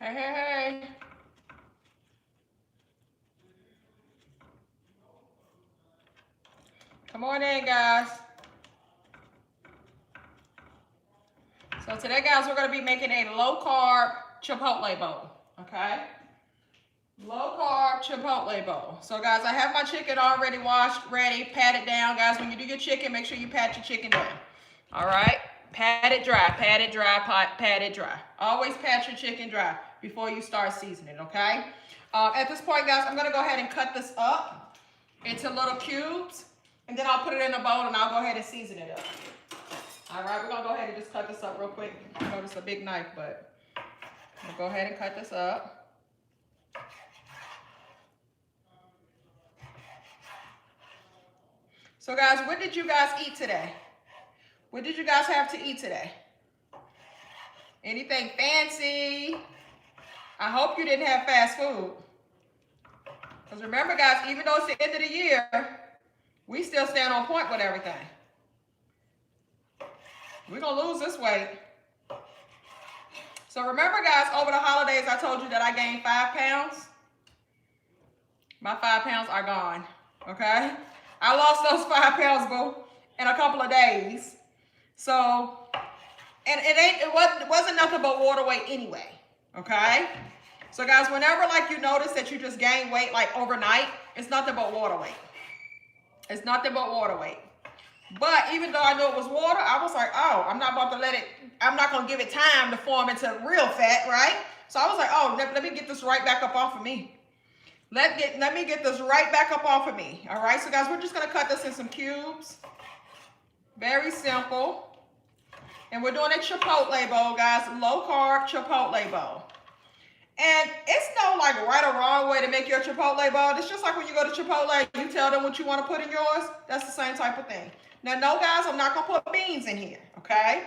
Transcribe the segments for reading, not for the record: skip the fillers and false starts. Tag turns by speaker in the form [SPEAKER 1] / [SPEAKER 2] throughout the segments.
[SPEAKER 1] Hey, hey, hey. Come on in, guys. So today, guys, we're going to be making a low-carb chipotle bowl, okay? Low-carb chipotle bowl. So, guys, I have my chicken already washed, ready, patted down. Guys, when you do your chicken, make sure you pat your chicken down, all right? Pat it dry, pat it dry, pat it dry. Always pat your chicken dry before you start seasoning, okay? At this point, guys, I'm going to go ahead and cut this up into little cubes, and then I'll put it in a bowl, and I'll go ahead and season it up. All right, we're going to go ahead and just cut this up real quick. I know it's a big knife, but I'm going to go ahead and cut this up. So, guys, what did you guys eat today? What did you guys have to eat today? Anything fancy? I hope you didn't have fast food. Because remember, guys, even though it's the end of the year, we still stand on point with everything. We're going to lose this weight. So remember, guys, over the holidays, I told you that I gained 5 pounds. My 5 pounds are gone, okay? I lost those 5 pounds, boo, in a couple of days. So, and it wasn't nothing but water weight anyway, okay? So, guys, whenever, like, you notice that you just gain weight, like, overnight, it's nothing but water weight. It's nothing but water weight. But even though I knew it was water, I was like, oh, I'm not about to let it, I'm not going to give it time to form into real fat, right? So I was like, oh, let me get this right back up off of me. Let me get this right back up off of me. All right, so guys, we're just going to cut this in some cubes. Very simple. And we're doing a chipotle bowl, guys. Low carb chipotle bowl. And it's no like right or wrong way to make your chipotle bowl. It's just like when you go to Chipotle, you tell them what you want to put in yours. That's the same type of thing. Now, no, guys, I'm not going to put beans in here, okay?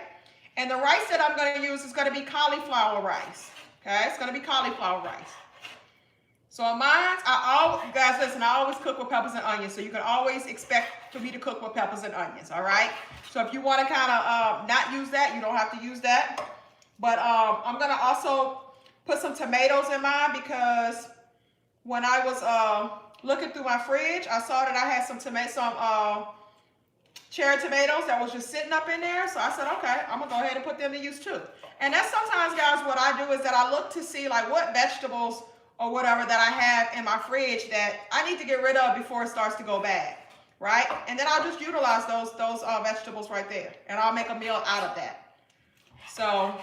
[SPEAKER 1] And the rice that I'm going to use is going to be cauliflower rice, okay? It's going to be cauliflower rice. So on mine, guys, listen, I always cook with peppers and onions, so you can always expect for me to cook with peppers and onions, all right? So if you want to kind of not use that, you don't have to use that. But I'm going to also put some tomatoes in mine because when I was looking through my fridge, I saw that I had some cherry tomatoes that was just sitting up in there. So I said, okay, I'm going to go ahead and put them to use too. And that's sometimes, guys, what I do is that I look to see like what vegetables or whatever that I have in my fridge that I need to get rid of before it starts to go bad, right? And then I'll just utilize those vegetables right there, and I'll make a meal out of that. So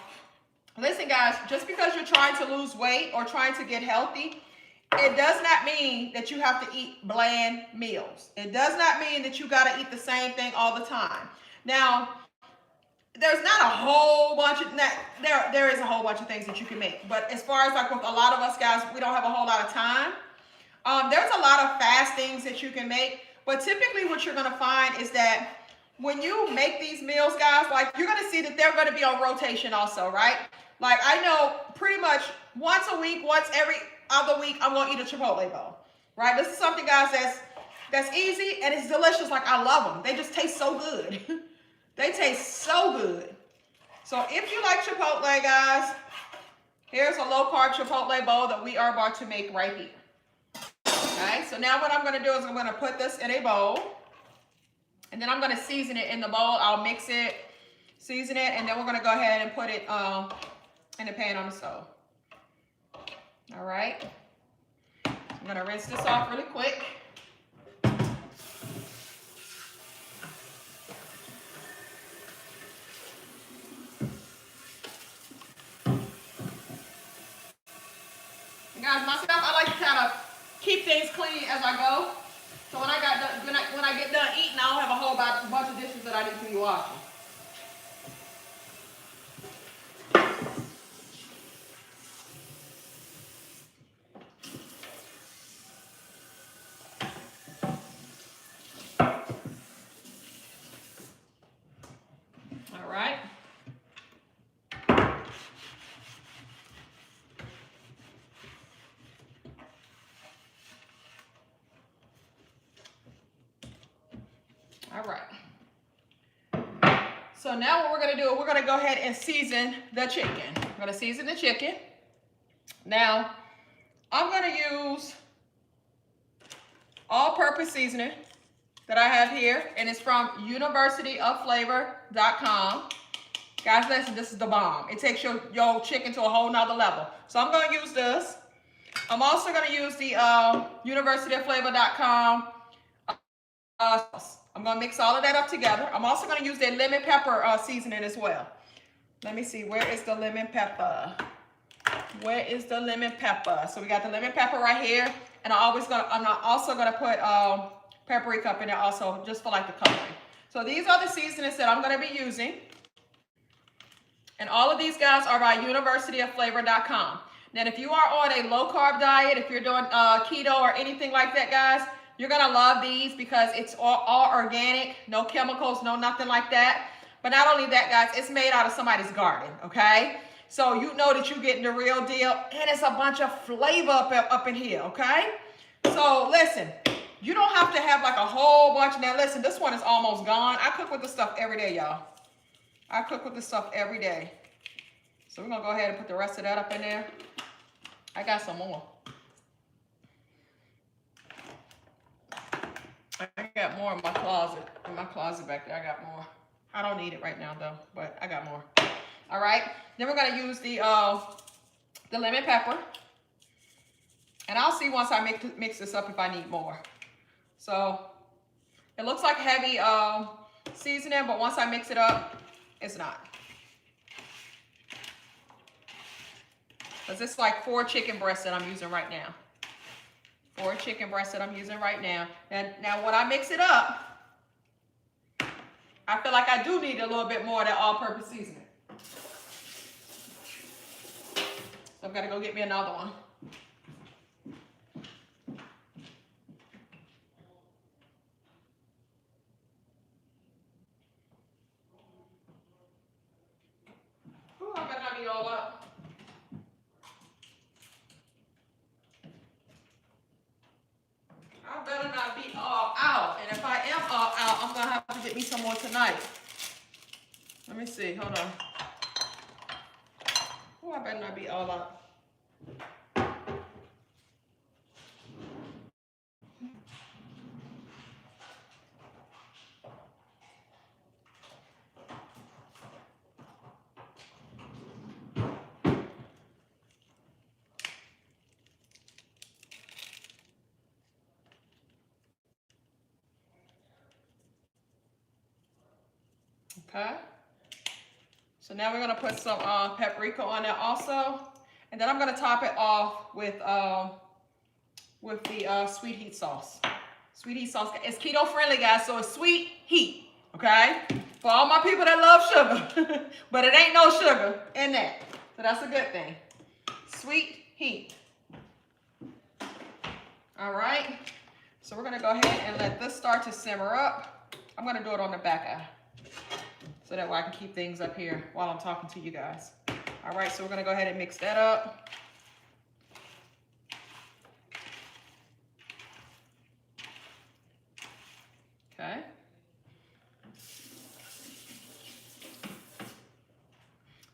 [SPEAKER 1] listen, guys, just because you're trying to lose weight or trying to get healthy, it does not mean that you have to eat bland meals. It does not mean that you got to eat the same thing all the time. Now, there's not a whole bunch of, there is a whole bunch of things that you can make. But as far as like with a lot of us guys, we don't have a whole lot of time. There's a lot of fast things that you can make. But typically what you're going to find is that when you make these meals, guys, like you're going to see that they're going to be on rotation also, right? Like I know pretty much once a week, once every other week, I'm going to eat a Chipotle bowl, right? This is something, guys, that's easy and it's delicious. Like I love them. They just taste so good. They taste so good. So if you like Chipotle, guys, here's a low-carb Chipotle bowl that we are about to make right here. Okay, so now what I'm going to do is I'm going to put this in a bowl. And then I'm going to season it in the bowl. I'll mix it, season it, and then we're going to go ahead and put it in the pan on the stove. All right. I'm going to rinse this off really quick. Guys, myself, I like to kind of keep things clean as I go. So when I get done eating, I don't have a whole bunch of dishes that I need to be washing. All right. All right. So now what we're going to do, we're going to go ahead and season the chicken. I'm going to season the chicken. Now, I'm gonna use all-purpose seasoning that I have here, and it's from universityofflavor.com. Guys, listen, this is the bomb. It takes your chicken to a whole nother level. So I'm gonna use this. I'm also gonna use the universityofflavor.com sauce. I'm gonna mix all of that up together. I'm also gonna use their lemon pepper seasoning as well. Let me see, where is the lemon pepper? Where is the lemon pepper? So we got the lemon pepper right here, and I'm also gonna put paprika up in there also, just for like the coloring. So these are the seasonings that I'm gonna be using. And all of these guys are by universityofflavor.com. Now, if you are on a low-carb diet, if you're doing keto or anything like that, guys, you're going to love these because it's all organic, no chemicals, no nothing like that. But not only that, guys, it's made out of somebody's garden, okay? So you know that you're getting the real deal, and it's a bunch of flavor up in here, okay? So listen, you don't have to have like a whole bunch. Now, listen, this one is almost gone. I cook with this stuff every day, y'all. I cook with this stuff every day. So we're gonna go ahead and put the rest of that up in there. I got some more. I got more in my closet. In my closet back there, I got more. I don't need it right now though, but I got more. All right. Then we're gonna use the lemon pepper. And I'll see once I mix this up if I need more. So it looks like heavy seasoning, but once I mix it up, it's not. Because it's like 4 chicken breasts that I'm using right now. 4 chicken breasts that I'm using right now. And now when I mix it up, I feel like I do need a little bit more of that all-purpose seasoning. So I've got to go get me another one. Ooh, I better not be all up. I better not be all out. And if I am all out, I'm going to have to get me some more tonight. Let me see. Hold on. Oh, I better not be all out. Okay. So now we're going to put some paprika on there also. And then I'm going to top it off with the sweet heat sauce. Sweet heat sauce. It's keto friendly, guys, so it's sweet heat. Okay? For all my people that love sugar. But it ain't no sugar in that. So that's a good thing. Sweet heat. All right. So we're going to go ahead and let this start to simmer up. I'm going to do it on the back eye, so that way I can keep things up here while I'm talking to you guys. All right, so we're gonna go ahead and mix that up. Okay.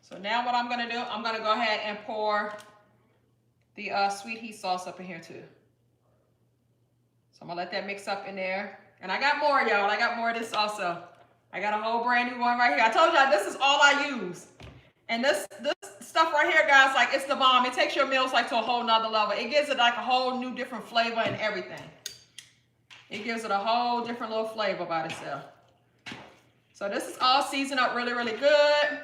[SPEAKER 1] So now what I'm gonna do, I'm gonna go ahead and pour the sweet heat sauce up in here too. So I'm gonna let that mix up in there. And I got more, y'all. I got more of this also. I got a whole brand new one right here. I told y'all this is all I use. And this stuff right here, guys, like it's the bomb. It takes your meals like to a whole nother level. It gives it like a whole new different flavor and everything. It gives it a whole different little flavor by itself. So this is all seasoned up really, really good.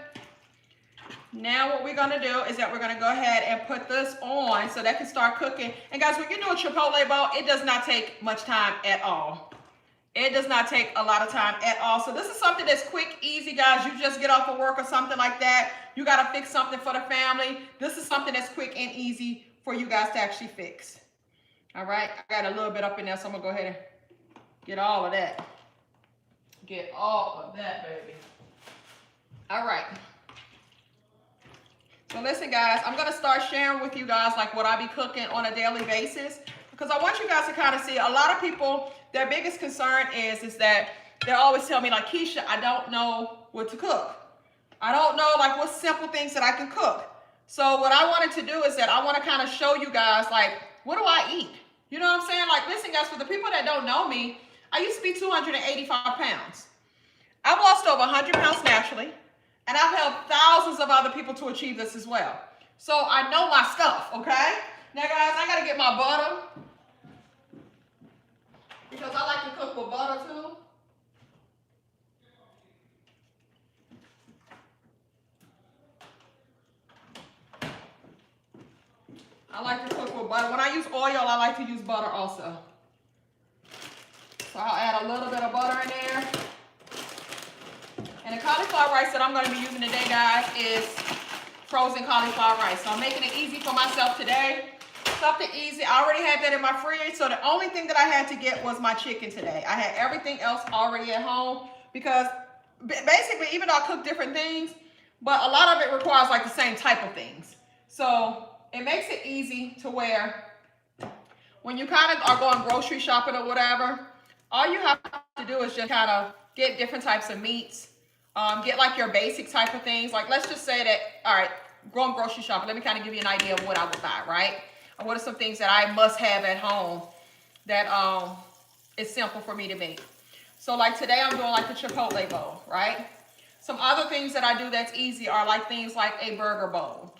[SPEAKER 1] Now what we're gonna do is that we're gonna go ahead and put this on so that can start cooking. And guys, when you do a Chipotle bowl, it does not take much time at all. It does not take a lot of time at all. So this is something that's quick, easy, guys. You just get off of work or something like that. You got to fix something for the family. This is something that's quick and easy for you guys to actually fix. All right. I got a little bit up in there, so I'm going to go ahead and get all of that. Get all of that, baby. All right. So listen, guys, I'm going to start sharing with you guys like what I be cooking on a daily basis, because I want you guys to kind of see. A lot of people, their biggest concern is that they always tell me like, Keisha, I don't know what to cook. I don't know like what simple things that I can cook. So what I wanted to do is that I want to kind of show you guys, like, what do I eat? You know what I'm saying? Like, listen, guys, for the people that don't know me, I used to be 285 pounds. I've lost over 100 pounds naturally, and I've helped thousands of other people to achieve this as well. So I know my stuff, okay? Now, guys, I got to get my butter because I like to cook with butter, too. I like to cook with butter. When I use oil, I like to use butter also. So I'll add a little bit of butter in there. And the cauliflower rice that I'm going to be using today, guys, is frozen cauliflower rice. So I'm making it easy for myself today. Something easy. I already had that in my fridge. So the only thing that I had to get was my chicken today. I had everything else already at home because basically, even though I cook different things, but a lot of it requires like the same type of things. So it makes it easy to where when you kind of are going grocery shopping or whatever, all you have to do is just kind of get different types of meats. Get like your basic type of things. Like, let's just say that, all right, going grocery shopping, let me kind of give you an idea of what I would buy, right? And what are some things that I must have at home that is simple for me to make. So like today I'm doing like the Chipotle bowl, right? Some other things that I do that's easy are like things like a burger bowl.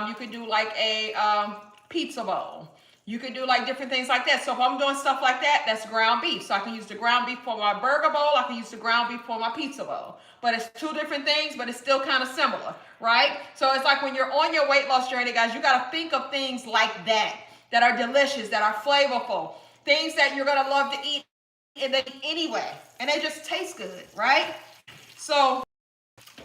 [SPEAKER 1] You could do like a pizza bowl. You could do like different things like that. So if I'm doing stuff like that, that's ground beef. So I can use the ground beef for my burger bowl. I can use the ground beef for my pizza bowl. But it's two different things, but it's still kind of similar, right? So it's like when you're on your weight loss journey, guys, you got to think of things like that, that are delicious, that are flavorful, things that you're going to love to eat and they anyway, and they just taste good, right? So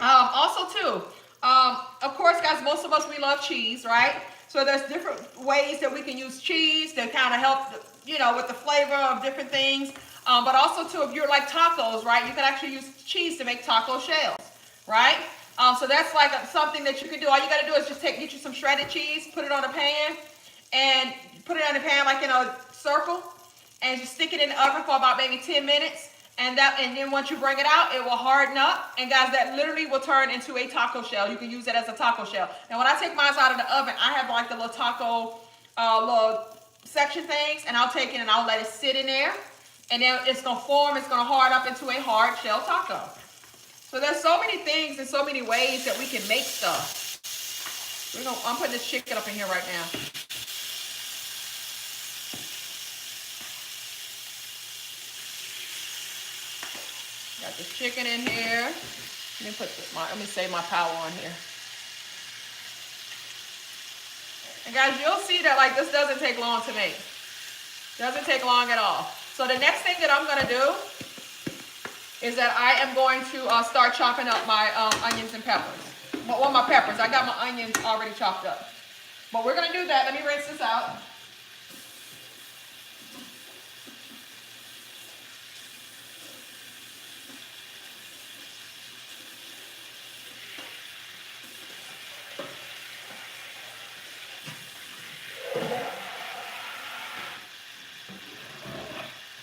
[SPEAKER 1] also too, of course, guys, most of us, we love cheese, right? So there's different ways that we can use cheese to kind of help, you know, with the flavor of different things. But also too, if you're like tacos, right, you can actually use cheese to make taco shells, right? So that's like something that you can do. All you got to do is just get you some shredded cheese, put it on a pan, and put it on the pan like in a circle, and just stick it in the oven for about maybe 10 minutes. And then once you bring it out, it will harden up. And guys, that literally will turn into a taco shell. You can use it as a taco shell. Now, when I take mine out of the oven, I have like the little taco little section things. And I'll take it and I'll let it sit in there. And then it's going to form. It's going to hard up into a hard shell taco. So there's so many things and so many ways that we can make stuff. I'm putting this chicken up in here right now. Got this chicken in here. Let me save my power on here. And guys, you'll see that like this doesn't take long to make. Doesn't take long at all. So the next thing that I'm going to do is that I am going to start chopping up my onions and peppers. Well, my peppers. I got my onions already chopped up. But we're going to do that. Let me rinse this out.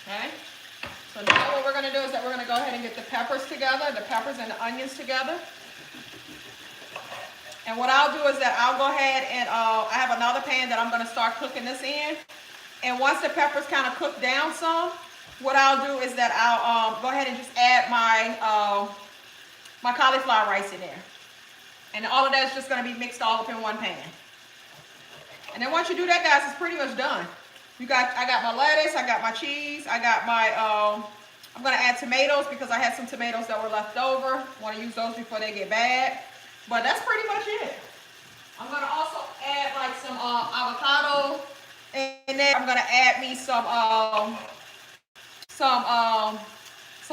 [SPEAKER 1] Okay, so now what we're going to do is that we're going to go ahead and get the peppers together, the peppers and the onions together. And what I'll do is that I'll go ahead and I have another pan that I'm going to start cooking this in. And once the peppers kind of cook down some, what I'll do is that I'll go ahead and just add my my cauliflower rice in there. And all of that is just going to be mixed all up in one pan. And then once you do that, guys, it's pretty much done. I got my lettuce, I got my cheese, I got my, I'm going to add tomatoes because I had some tomatoes that were left over. I want to use those before they get bad. But that's pretty much it. I'm going to also add like some avocado. And then I'm going to add me some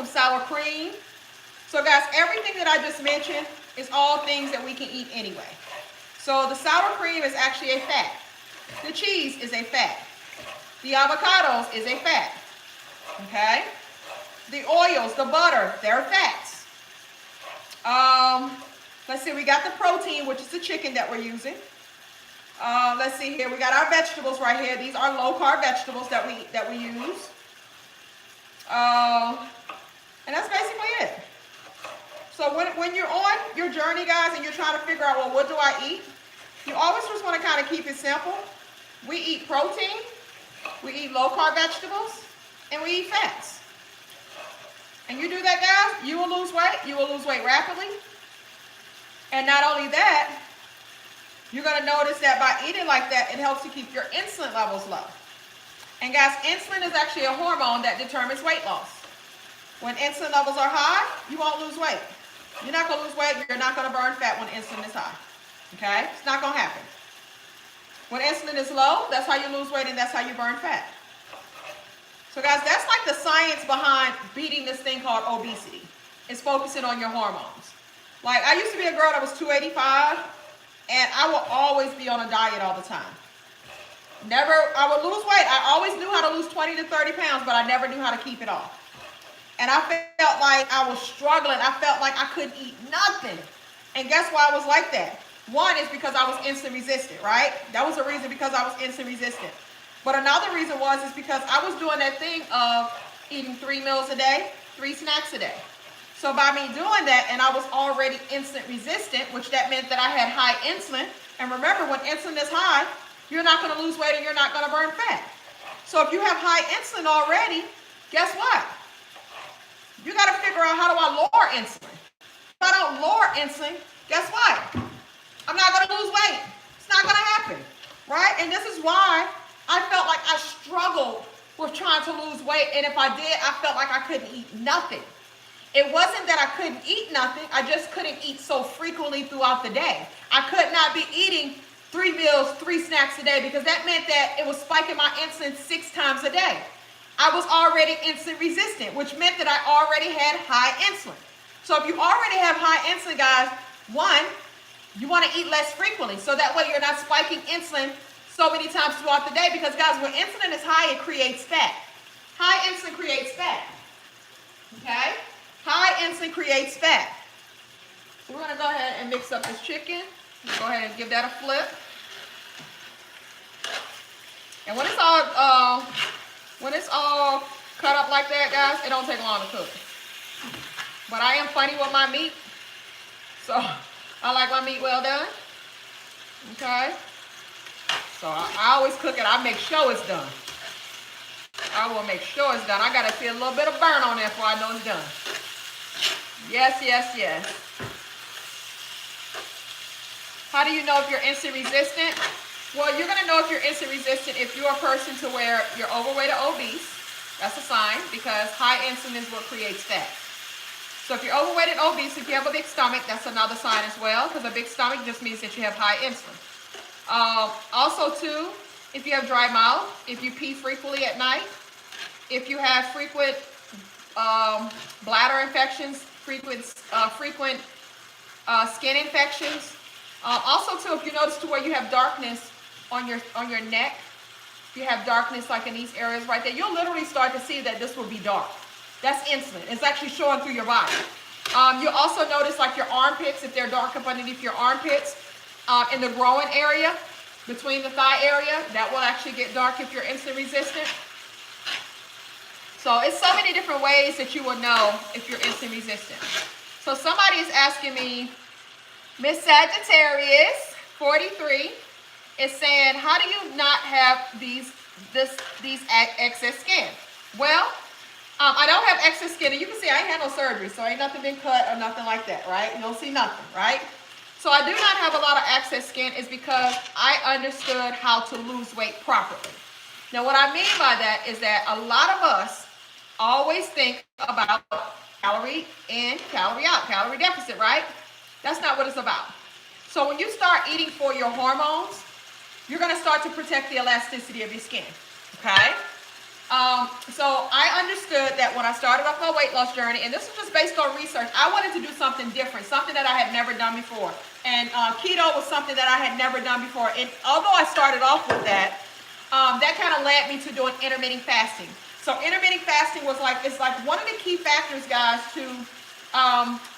[SPEAKER 1] sour cream. So guys, everything that I just mentioned is all things that we can eat anyway. So the sour cream is actually a fat. The cheese is a fat. The avocados is a fat, okay? The oils, the butter, they're fats. Let's see, we got the protein, which is the chicken that we're using. Let's see here, we got our vegetables right here. These are low-carb vegetables that we use. And that's basically it. So when you're on your journey, guys, and you're trying to figure out, well, what do I eat? You always just want to kind of keep it simple. We eat protein, we eat low-carb vegetables, and we eat fats. And you do that, guys, you will lose weight. You will lose weight rapidly. And not only that, you're going to notice that by eating like that, it helps to keep your insulin levels low. And guys, insulin is actually a hormone that determines weight loss. When insulin levels are high, you won't lose weight. You're not going to lose weight. You're not going to burn fat when insulin is high. Okay? It's not going to happen. When insulin is low, that's how you lose weight and that's how you burn fat. So guys, that's like the science behind beating this thing called obesity. It's focusing on your hormones. Like, I used to be a girl that was 285, and I will always be on a diet all the time. I would lose weight. I always knew how to lose 20 to 30 pounds, but I never knew how to keep it off. And I felt like I was struggling. I felt like I couldn't eat nothing. And guess why I was like that? One is because I was insulin resistant, right? That was the reason, because I was insulin resistant. But another reason is because I was doing that thing of eating 3 meals a day, 3 snacks a day. So by me doing that, and I was already insulin resistant, which that meant that I had high insulin. And remember, when insulin is high, you're not going to lose weight and you're not going to burn fat. So if you have high insulin already, guess what? You got to figure out, how do I lower insulin? If I don't lower insulin, guess what? I'm not going to lose weight. It's not going to happen, right? And this is why I felt like I struggled with trying to lose weight. And if I did, I felt like I couldn't eat nothing. It wasn't that I couldn't eat nothing. I just couldn't eat so frequently throughout the day. I could not be eating 3 meals, 3 snacks a day, because that meant that it was spiking my insulin 6 times a day. I was already insulin resistant, which meant that I already had high insulin. So if you already have high insulin, guys, one, you want to eat less frequently, so that way you're not spiking insulin so many times throughout the day, because guys, when insulin is high, it creates fat. High insulin creates fat. Okay? High insulin creates fat. So we're going to go ahead and mix up this chicken. Go ahead and give that a flip. And when it's all cut up like that, guys, it don't take long to cook. But I am funny with my meat, so I like my meat well done. Okay? So I always cook it. I make sure it's done. I will make sure it's done. I got to see a little bit of burn on there before I know it's done. Yes, yes, yes. How do you know if you're insulin resistant? Well, you're going to know if you're insulin resistant if you're a person to where you're overweight or obese. That's a sign, because high insulin is what creates fat. So if you're overweight and obese, if you have a big stomach, that's another sign as well, because a big stomach just means that you have high insulin. Also, too, if you have dry mouth, if you pee frequently at night, if you have frequent bladder infections, frequent skin infections. Also, too, if you notice to where you have darkness on your neck, if you have darkness like in these areas right there, you'll literally start to see that this will be dark. That's insulin. It's actually showing through your body. You'll also notice like your armpits, if they're dark up underneath your armpits, in the groin area, between the thigh area, that will actually get dark if you're insulin resistant. So it's so many different ways that you will know if you're insulin resistant. So somebody is asking me, Miss Sagittarius 43 is saying, how do you not have these excess skin? Well, I don't have excess skin, and you can see I ain't had no surgery, so ain't nothing been cut or nothing like that, right? You don't see nothing, right? So I do not have a lot of excess skin is because I understood how to lose weight properly. Now, what I mean by that is that a lot of us always think about calorie in, calorie out, calorie deficit, right? That's not what it's about. So when you start eating for your hormones, you're going to start to protect the elasticity of your skin, okay? So I understood that when I started off my weight loss journey, and this was just based on research, I wanted to do something different, something that I had never done before. And keto was something that I had never done before. And although I started off with that, that kind of led me to doing intermittent fasting. So intermittent fasting was like, it's like one of the key factors, guys, to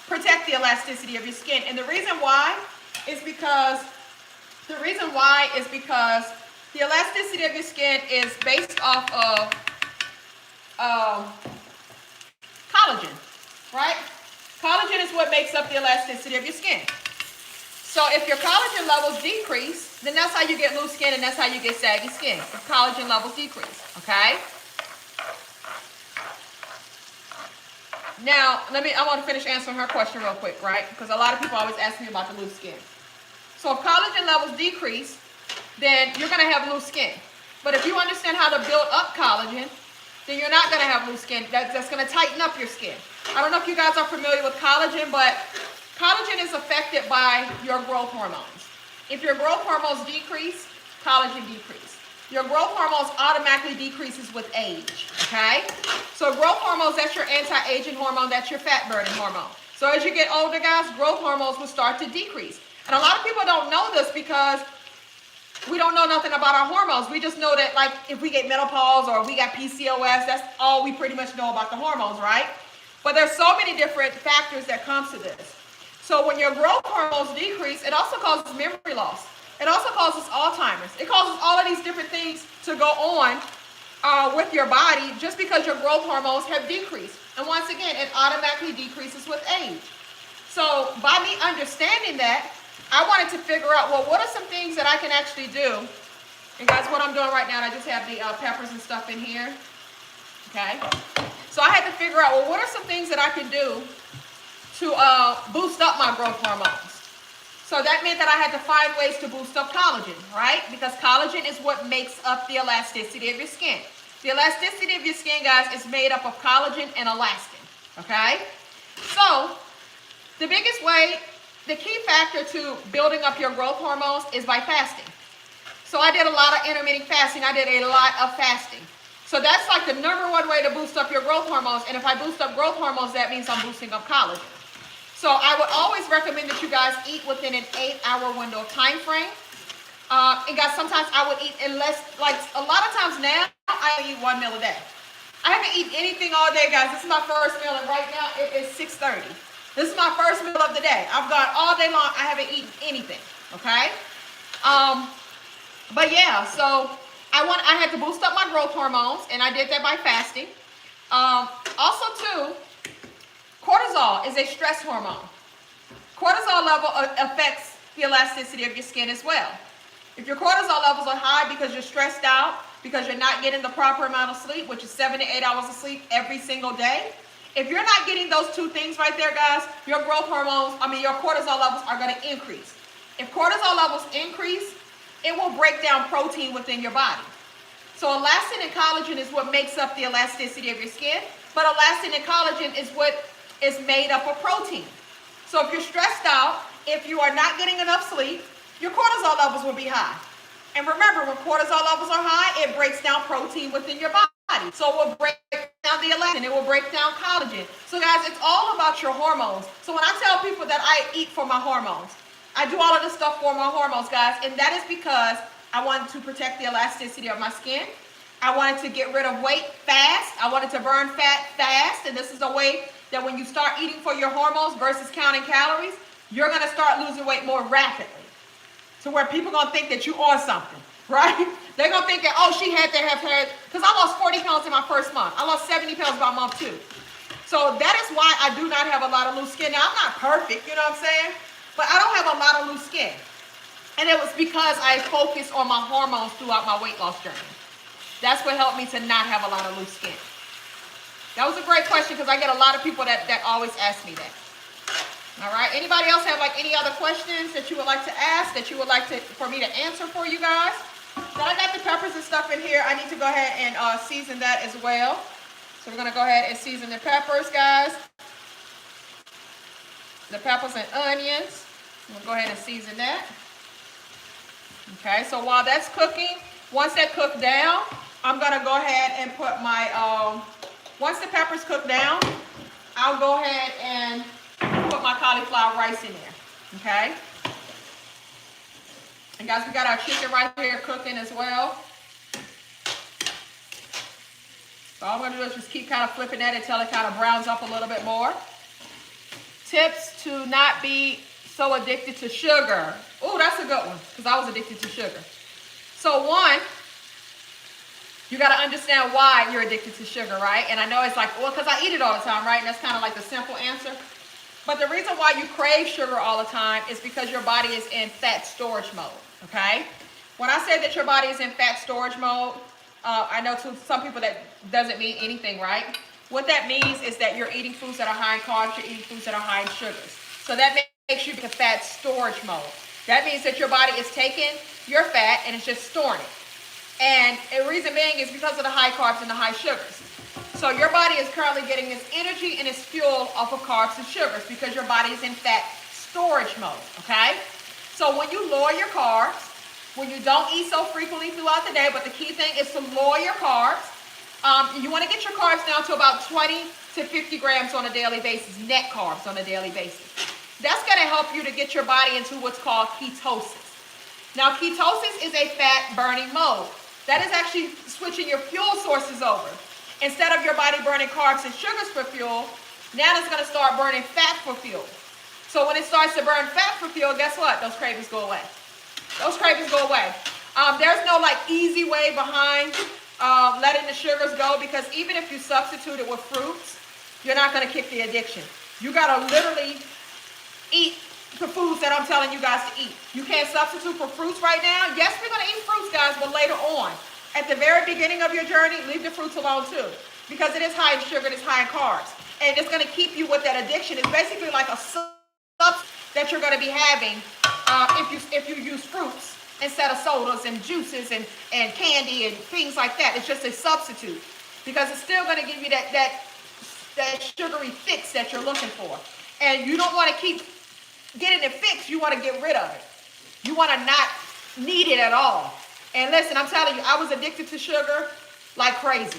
[SPEAKER 1] protect the elasticity of your skin. And the reason why is because the elasticity of your skin is based off of collagen, right? Collagen is what makes up the elasticity of your skin. So if your collagen levels decrease, then that's how you get loose skin and that's how you get saggy skin. If collagen levels decrease, okay? Now, I want to finish answering her question real quick, right? Because a lot of people always ask me about the loose skin. So if collagen levels decrease, then you're going to have loose skin. But if you understand how to build up collagen, then you're not going to have loose skin. That's going to tighten up your skin. I don't know if you guys are familiar with collagen, but collagen is affected by your growth hormones. If your growth hormones decrease, collagen decrease. Your growth hormones automatically decreases with age, okay? So growth hormones, that's your anti-aging hormone, that's your fat burning hormone. So as you get older, guys, growth hormones will start to decrease. And a lot of people don't know this because we don't know nothing about our hormones. We just know that, like, if we get menopause or we got PCOS, that's all we pretty much know about the hormones, right? But there's so many different factors that comes to this. So when your growth hormones decrease, it also causes memory loss. It also causes Alzheimer's. It causes all of these different things to go on with your body just because your growth hormones have decreased. And once again, it automatically decreases with age. So by me understanding that, I wanted to figure out, well, what are some things that I can actually do? And guys, what I'm doing right now, I just have the peppers and stuff in here. Okay. So I had to figure out, well, what are some things that I can do to boost up my growth hormones? So that meant that I had to find ways to boost up collagen, right? Because collagen is what makes up the elasticity of your skin. The elasticity of your skin, guys, is made up of collagen and elastin, okay? So the biggest way, the key factor to building up your growth hormones is by fasting. So I did a lot of intermittent fasting. I did a lot of fasting. So that's like the number one way to boost up your growth hormones. And if I boost up growth hormones, that means I'm boosting up collagen. So I would always recommend that you guys eat within an 8-hour window of time frame. And guys, sometimes I would eat in less, like a lot of times now, I eat 1 meal a day. I haven't eaten anything all day, guys. This is my first meal, and right now it is 6:30. This is my first meal of the day. I've gone all day long. I haven't eaten anything, okay? But yeah, so I had to boost up my growth hormones, and I did that by fasting. Also, too, cortisol is a stress hormone. Cortisol level affects the elasticity of your skin as well. If your cortisol levels are high because you're stressed out, because you're not getting the proper amount of sleep, which is 7 to 8 hours of sleep every single day, if you're not getting those two things right there, guys, your your cortisol levels are going to increase. If cortisol levels increase, it will break down protein within your body. So elastin and collagen is what makes up the elasticity of your skin, but elastin and collagen is what is made up of protein. So if you're stressed out, if you are not getting enough sleep, your cortisol levels will be high. And remember, when cortisol levels are high, it breaks down protein within your body. So it will break down the elastin, it will break down collagen. So guys, it's all about your hormones. So when I tell people that I eat for my hormones, I do all of this stuff for my hormones, guys, and that is because I wanted to protect the elasticity of my skin. I wanted to get rid of weight fast. I wanted to burn fat fast, and this is a way that when you start eating for your hormones versus counting calories, you're going to start losing weight more rapidly. To where people are going to think that you're on something, right? They're going to think that, oh, she had to have had, because I lost 40 pounds in my first month. I lost 70 pounds by month 2. So that is why I do not have a lot of loose skin. Now, I'm not perfect, you know what I'm saying? But I don't have a lot of loose skin. And it was because I focused on my hormones throughout my weight loss journey. That's what helped me to not have a lot of loose skin. That was a great question because I get a lot of people that always ask me that. All right. Anybody else have like any other questions that you would like to ask, that you would like for me to answer for you guys? So I got the peppers and stuff in here. I need to go ahead and season that as well. So we're going to go ahead and season the peppers, guys. The peppers and onions. We'll go ahead and season that. Okay. So while that's cooking, once that cooked down, I'm going to go ahead and put my, once the peppers cook down, I'll go ahead and put my cauliflower rice in there, okay? And guys, we got our chicken right here cooking as well. So all I'm gonna do is just keep kind of flipping that until it kind of browns up a little bit more. Tips to not be so addicted to sugar. Oh, that's a good one, because I was addicted to sugar. So one, you got to understand why you're addicted to sugar, right? And I know it's like, well, because I eat it all the time, right? And that's kind of like the simple answer. But the reason why you crave sugar all the time is because your body is in fat storage mode, okay? When I say that your body is in fat storage mode, I know to some people that doesn't mean anything, right? What that means is that you're eating foods that are high in carbs, you're eating foods that are high in sugars. So that makes you in fat storage mode. That means that your body is taking your fat and it's just storing it. And the reason being is because of the high carbs and the high sugars. So your body is currently getting its energy and its fuel off of carbs and sugars because your body is in fat storage mode, okay? So when you lower your carbs, when you don't eat so frequently throughout the day, but the key thing is to lower your carbs. You want to get your carbs down to about 20 to 50 grams on a daily basis, net carbs on a daily basis. That's going to help you to get your body into what's called ketosis. Now, ketosis is a fat burning mode. That is actually switching your fuel sources over. Instead of your body burning carbs and sugars for fuel, now it's going to start burning fat for fuel. So when it starts to burn fat for fuel, guess what? Those cravings go away. Those cravings go away. There's no like easy way behind letting the sugars go, because even if you substitute it with fruits, you're not going to kick the addiction. You got to literally eat the foods that I'm telling you guys to eat. You can't substitute for fruits right now. Yes, we're going to eat fruits, guys, but later on. At the very beginning of your journey, leave the fruits alone too, because it is high in sugar, it is high in carbs, and it's going to keep you with that addiction. It's basically like a substance that you're going to be having if you use fruits instead of sodas and juices and candy and things like that. It's just a substitute, because it's still going to give you that sugary fix that you're looking for, and you don't want to keep getting it fixed. You want to get rid of it. You want to not need it at all. And listen, I'm telling you, I was addicted to sugar like crazy.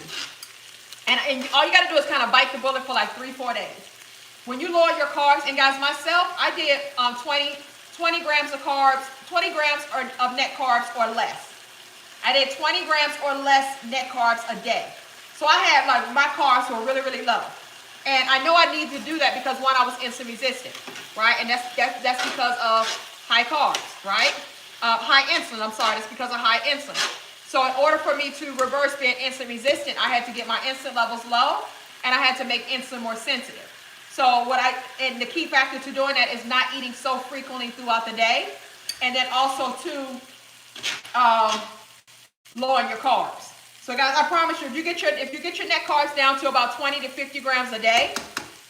[SPEAKER 1] And all you got to do is kind of bite the bullet for like 3-4 days. When you lower your carbs, and guys, myself, I did 20 grams of carbs, 20 grams of net carbs or less. I did 20 grams or less net carbs a day. So I had like, my carbs were really, really low. And I know I need to do that because one, I was insulin resistant, right? And that's because of high carbs, right? High insulin, I'm sorry, that's because of high insulin. So in order for me to reverse being insulin resistant, I had to get my insulin levels low, and I had to make insulin more sensitive. So and the key factor to doing that is not eating so frequently throughout the day, and then also to lowering your carbs. So guys, I promise you, if you get your net carbs down to about 20 to 50 grams a day,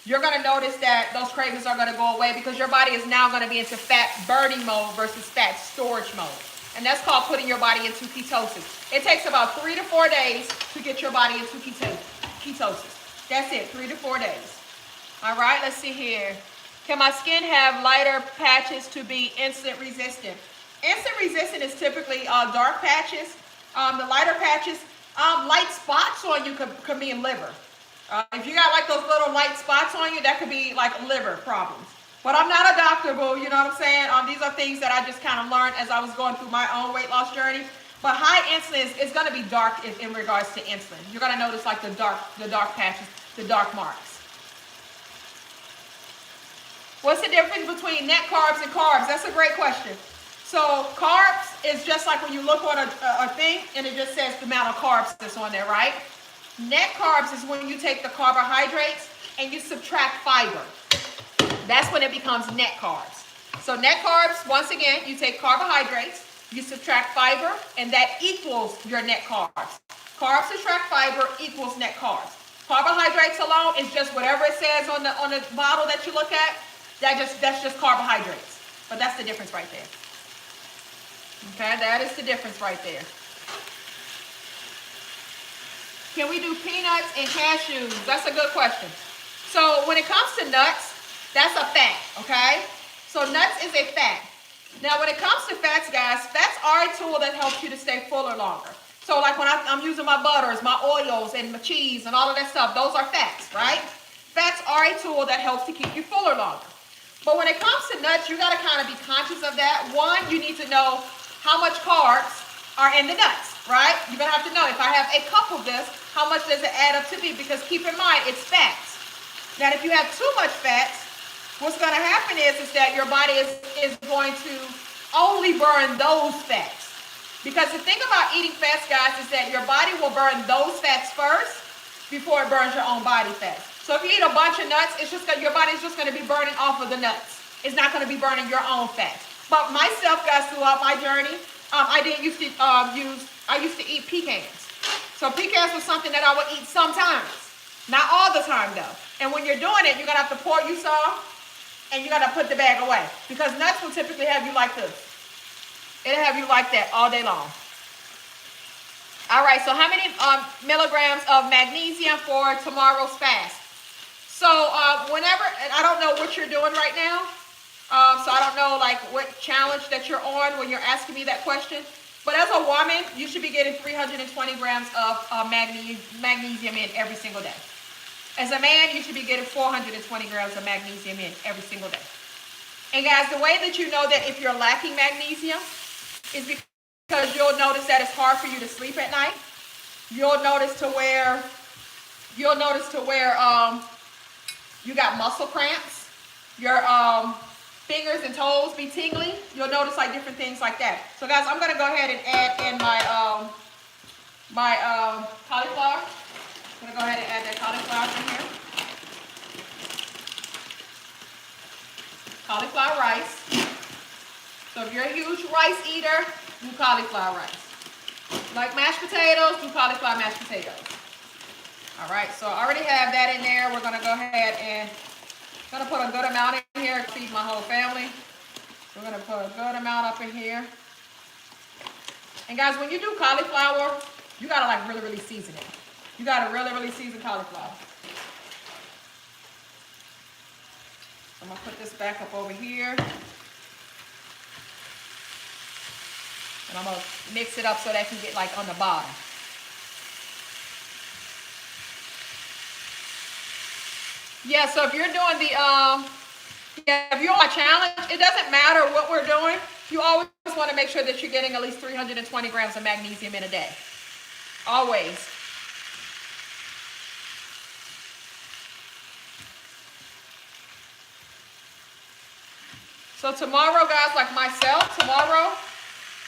[SPEAKER 1] you're going to notice that those cravings are going to go away, because your body is now going to be into fat burning mode versus fat storage mode. And that's called putting your body into ketosis. It takes about 3 to 4 days to get your body into ketosis. That's it, 3 to 4 days. All right, let's see here. Can my skin have lighter patches to be insulin resistant? Insulin resistant is typically dark patches. The lighter patches, light spots on you could be in liver. If you got like those little light spots on you, that could be like liver problems. But I'm not a doctor, boo, you know what I'm saying? These are things that I just kind of learned as I was going through my own weight loss journey. But high insulin is going to be dark in regards to insulin. You're going to notice like the dark patches, the dark marks. What's the difference between net carbs and carbs? That's a great question. So carbs is just like when you look on a thing and it just says the amount of carbs that's on there, right? Net carbs is when you take the carbohydrates and you subtract fiber. That's when it becomes net carbs. So net carbs, once again, you take carbohydrates, you subtract fiber, and that equals your net carbs. Carbs subtract fiber equals net carbs. Carbohydrates alone is just whatever it says on the bottle that you look at. That's just carbohydrates. But that's the difference right there. Okay, that is the difference right there. Can we do peanuts and cashews? That's a good question. So when it comes to nuts, that's a fat, okay? So nuts is a fat. Now when it comes to fats, guys, fats are a tool that helps you to stay fuller longer. So like when I'm using my butters, my oils, and my cheese, and all of that stuff, those are fats, right? Fats are a tool that helps to keep you fuller longer. But when it comes to nuts, you got to kind of be conscious of that. One, you need to know how much carbs are in the nuts, right? You're going to have to know, if I have a cup of this, how much does it add up to be? Because keep in mind, it's fats. Now, if you have too much fats, what's going to happen is that your body is going to only burn those fats. Because the thing about eating fats, guys, is that your body will burn those fats first before it burns your own body fats. So if you eat a bunch of nuts, it's just gonna, your body's just going to be burning off of the nuts. It's not going to be burning your own fat. But myself, guys, throughout my journey, I used to eat pecans. So pecans was something that I would eat sometimes, not all the time though. And when you're doing it, you're gonna have to pour you some, and you gotta put the bag away, because nuts will typically have you like this. It'll have you like that all day long. All right, so how many milligrams of magnesium for tomorrow's fast? So whenever, and I don't know what you're doing right now, so I don't know like what challenge that you're on when you're asking me that question. But as a woman, you should be getting 320 grams of magnesium in every single day. As a man, you should be getting 420 grams of magnesium in every single day. And guys, the way that you know that if you're lacking magnesium is because you'll notice that it's hard for you to sleep at night. You'll notice to where you got muscle cramps. Your fingers and toes be tingling. You'll notice like different things like that. So guys, I'm gonna go ahead and add in my cauliflower. I'm gonna go ahead and add that cauliflower in here. Cauliflower rice. So if you're a huge rice eater, do cauliflower rice. Like mashed potatoes, do cauliflower mashed potatoes. All right, so I already have that in there. We're gonna go ahead and put a good amount in here to feed my whole family. We're gonna put a good amount up in here. And guys, when you do cauliflower, you gotta like really, really season it. You gotta really, really season cauliflower. So I'm gonna put this back up over here. And I'm gonna mix it up so that can get like on the bottom. Yeah, so if you're doing the, if you're on a challenge, it doesn't matter what we're doing. You always want to make sure that you're getting at least 320 grams of magnesium in a day. Always. So tomorrow, guys, like myself, tomorrow,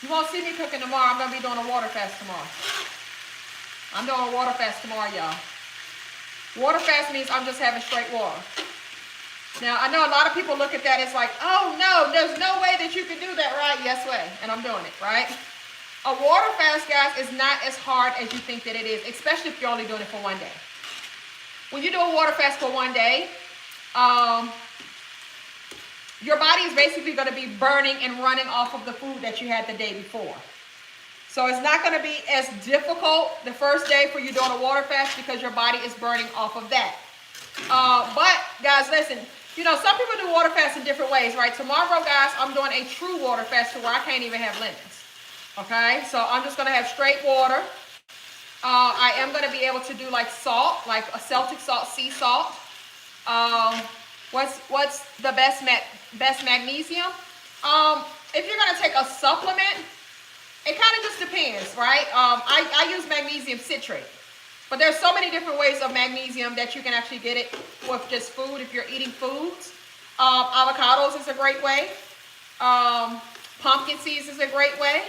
[SPEAKER 1] you won't see me cooking tomorrow. I'm going to be doing a water fast tomorrow. I'm doing a water fast tomorrow, y'all. Water fast means I'm just having straight water. Now, I know a lot of people look at that as like, oh no, there's no way that you can do that, right? Yes way, and I'm doing it, right? A water fast, guys, is not as hard as you think that it is, especially if you're only doing it for one day. When you do a water fast for one day, your body is basically going to be burning and running off of the food that you had the day before. So it's not going to be as difficult the first day for you doing a water fast because your body is burning off of that. But guys, listen, you know, some people do water fasts in different ways, right? Tomorrow, guys, I'm doing a true water fast to where I can't even have lemons. Okay, so I'm just going to have straight water. I am going to be able to do like salt, like a Celtic salt, sea salt. What's the best magnesium? If you're going to take a supplement, it kind of just depends, right? I use magnesium citrate, but there's so many different ways of magnesium that you can actually get it with just food if you're eating foods. Avocados is a great way. Pumpkin seeds is a great way.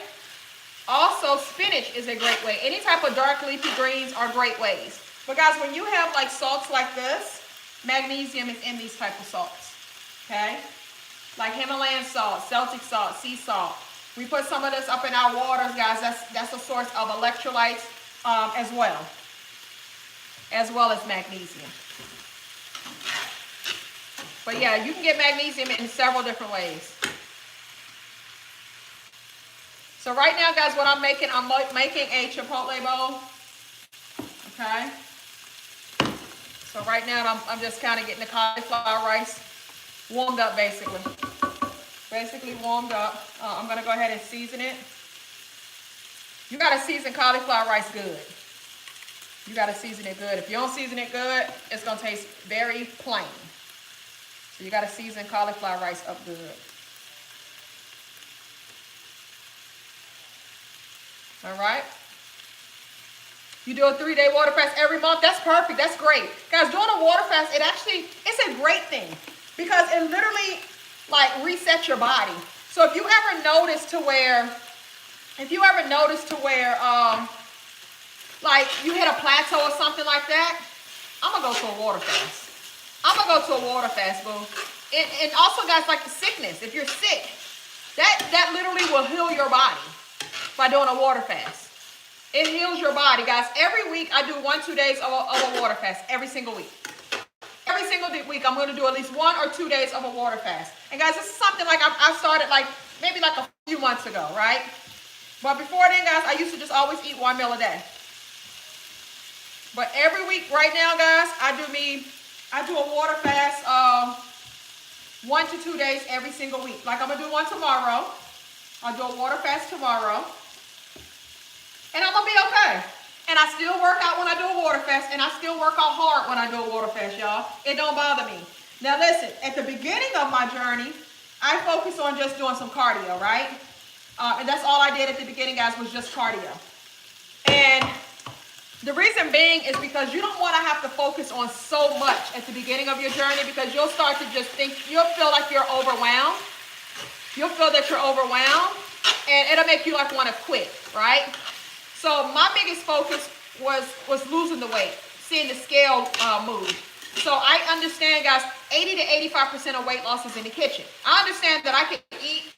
[SPEAKER 1] Also, spinach is a great way. Any type of dark leafy greens are great ways. But guys, when you have like salts like this, magnesium is in these type of salts, okay? Like Himalayan salt, Celtic salt, sea salt. We put some of this up in our waters, guys. That's a source of electrolytes as well as magnesium. But yeah, you can get magnesium in several different ways. So right now, guys, what I'm making a chipotle bowl. Okay. So right now, I'm just kind of getting the cauliflower rice warmed up, basically. Basically warmed up. I'm going to go ahead and season it. You got to season cauliflower rice good. You got to season it good. If you don't season it good, it's going to taste very plain. So you got to season cauliflower rice up good. All right. You do a 3-day water fast every month. That's perfect. That's great. Guys, doing a water fast, it's a great thing because it literally like resets your body. So if you ever notice to where like you hit a plateau or something like that, I'm gonna go to a water fast. I'm gonna go to a water fast, boo. And also, guys, like sickness. If you're sick, that literally will heal your body by doing a water fast. It heals your body, guys. Every week I do 1-2 days of a water fast. Every single week. Every single week I'm going to do at least 1 or 2 days of a water fast. And guys, this is something like I started like maybe like a few months ago, right? But before then, guys, I used to just always eat 1 meal a day. But every week right now, guys, I do a water fast 1 to 2 days every single week. Like I'm going to do one tomorrow. I'll do a water fast tomorrow. And I'm going to be okay. And I still work out when I do a water fast, and I still work out hard when I do a water fast, y'all. It don't bother me. Now listen, at the beginning of my journey, I focused on just doing some cardio, right? And that's all I did at the beginning, guys, was just cardio. And the reason being is because you don't want to have to focus on so much at the beginning of your journey, because you'll start to just think, you'll feel like you're overwhelmed. You'll feel that you're overwhelmed, and it'll make you like want to quit, right? So my biggest focus was losing the weight, seeing the scale move. So I understand, guys, 80 to 85% of weight loss is in the kitchen. I understand that I can eat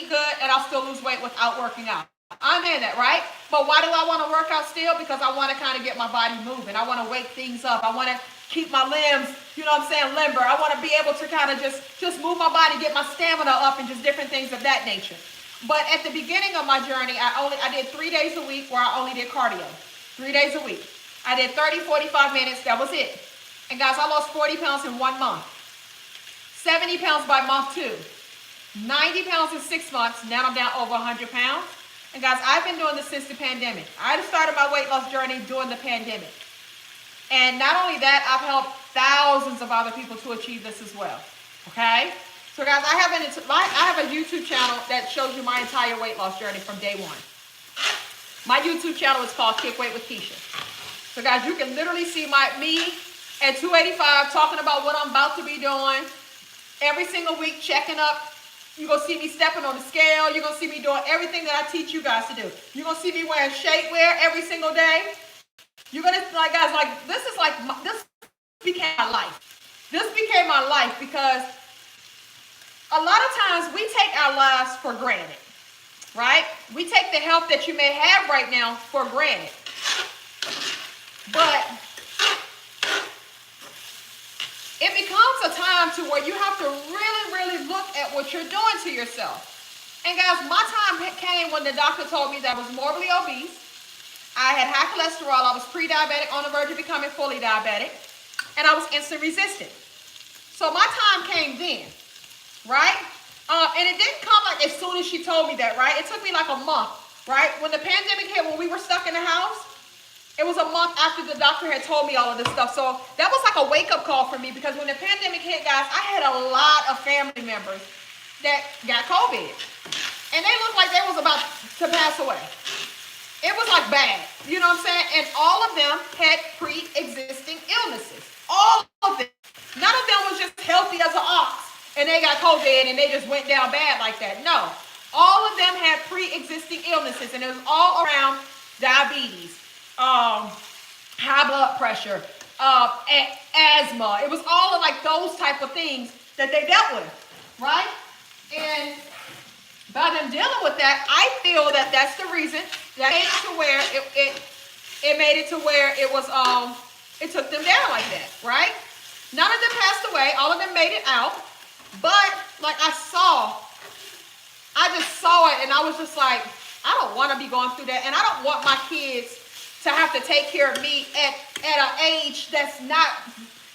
[SPEAKER 1] good and I'll still lose weight without working out. I understand that, right? But why do I want to work out still? Because I want to kind of get my body moving. I want to wake things up. I want to keep my limbs, you know what I'm saying, limber. I want to be able to kind of just move my body, get my stamina up, and just different things of that nature. But at the beginning of my journey, I did 3 days a week where I only did cardio. 3 days a week. I did 30, 45 minutes. That was it. And guys, I lost 40 pounds in 1 month. 70 pounds by month 2. 90 pounds in 6 months. Now I'm down over 100 pounds. And guys, I've been doing this since the pandemic. I started my weight loss journey during the pandemic. And not only that, I've helped thousands of other people to achieve this as well. Okay? So guys, I have a YouTube channel that shows you my entire weight loss journey from day one. My YouTube channel is called Kick Weight with Keisha. So guys, you can literally see me at 285 talking about what I'm about to be doing. Every single week checking up. You're going to see me stepping on the scale. You're going to see me doing everything that I teach you guys to do. You're going to see me wearing shapewear every single day. You're going to, like, guys, like, this became my life. This became my life because a lot of times we take our lives for granted, right? We take the health that you may have right now for granted. But it becomes a time to where you have to really, really look at what you're doing to yourself. And guys, my time came when the doctor told me that I was morbidly obese. I had high cholesterol. I was pre-diabetic, on the verge of becoming fully diabetic. And I was insulin resistant. So my time came then. Right? And it didn't come like as soon as she told me that, right? It took me like a month, right? When the pandemic hit, when we were stuck in the house, it was a month after the doctor had told me all of this stuff. So that was like a wake-up call for me, because when the pandemic hit, guys, I had a lot of family members that got COVID. And they looked like they was about to pass away. It was like bad. You know what I'm saying? And all of them had pre-existing illnesses. All of them. None of them was just healthy as an ox, and they got COVID and they just went down bad like that. No. All of them had pre-existing illnesses, and it was all around diabetes, high blood pressure, asthma. It was all of like those type of things that they dealt with, right? And by them dealing with that, I feel that that's the reason that made it to where it made it to where it was it took them down like that, right? None of them passed away. All of them made it out. But like I just saw it, and I was just like, I don't want to be going through that, and I don't want my kids to have to take care of me at an age that's not,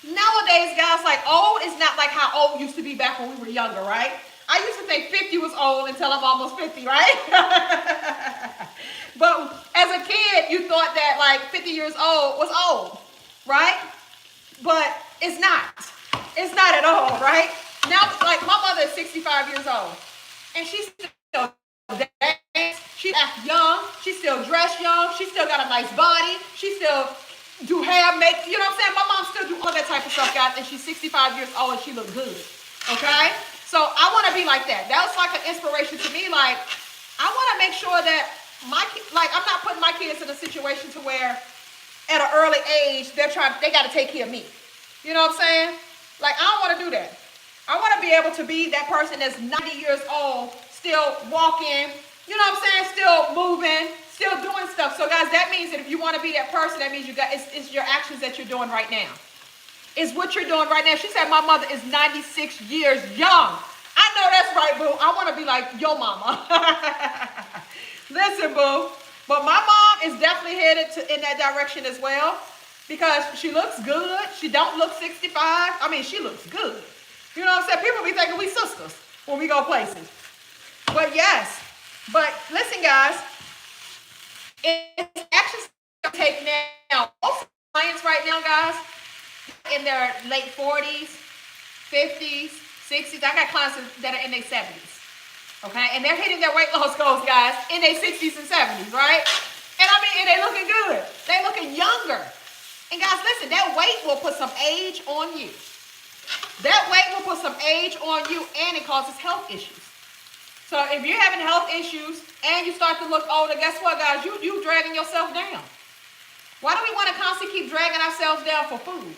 [SPEAKER 1] nowadays, guys, like old is not like how old used to be back when we were younger, right? I used to think 50 was old until I'm almost 50, right? But as a kid, you thought that like 50 years old was old, right? But it's not. It's not at all, right? Now, like my mother is 65 years old, and she's still dance. She acts young. She still dressed young. She still got a nice body. She still do hair, make, you know what I'm saying? My mom still do all that type of stuff, guys, and she's 65 years old and she look good, okay? So I want to be like that. That was like an inspiration to me. Like, I want to make sure that I'm not putting my kids in a situation to where at an early age, they got to take care of me. You know what I'm saying? Like, I don't want to do that. I want to be able to be that person that's 90 years old, still walking, you know what I'm saying? Still moving, still doing stuff. So, guys, that means that if you want to be that person, that means it's your actions that you're doing right now. It's what you're doing right now. She said, my mother is 96 years young. I know that's right, boo. I want to be like your mama. Listen, boo. But my mom is definitely headed in that direction as well because she looks good. She don't look 65. I mean, she looks good. You know what I'm saying? People be thinking we sisters when we go places. But yes. But listen, guys. It's actually take now. Most clients right now, guys, in their late 40s, 50s, 60s. I got clients that are in their 70s. Okay? And they're hitting their weight loss goals, guys, in their 60s and 70s, right? And I mean, and they looking good. They looking younger. And guys, listen, that weight will put some age on you. That weight will put some age on you, and it causes health issues. So if you're having health issues and you start to look older, guess what, guys? You dragging yourself down. Why do we want to constantly keep dragging ourselves down for food?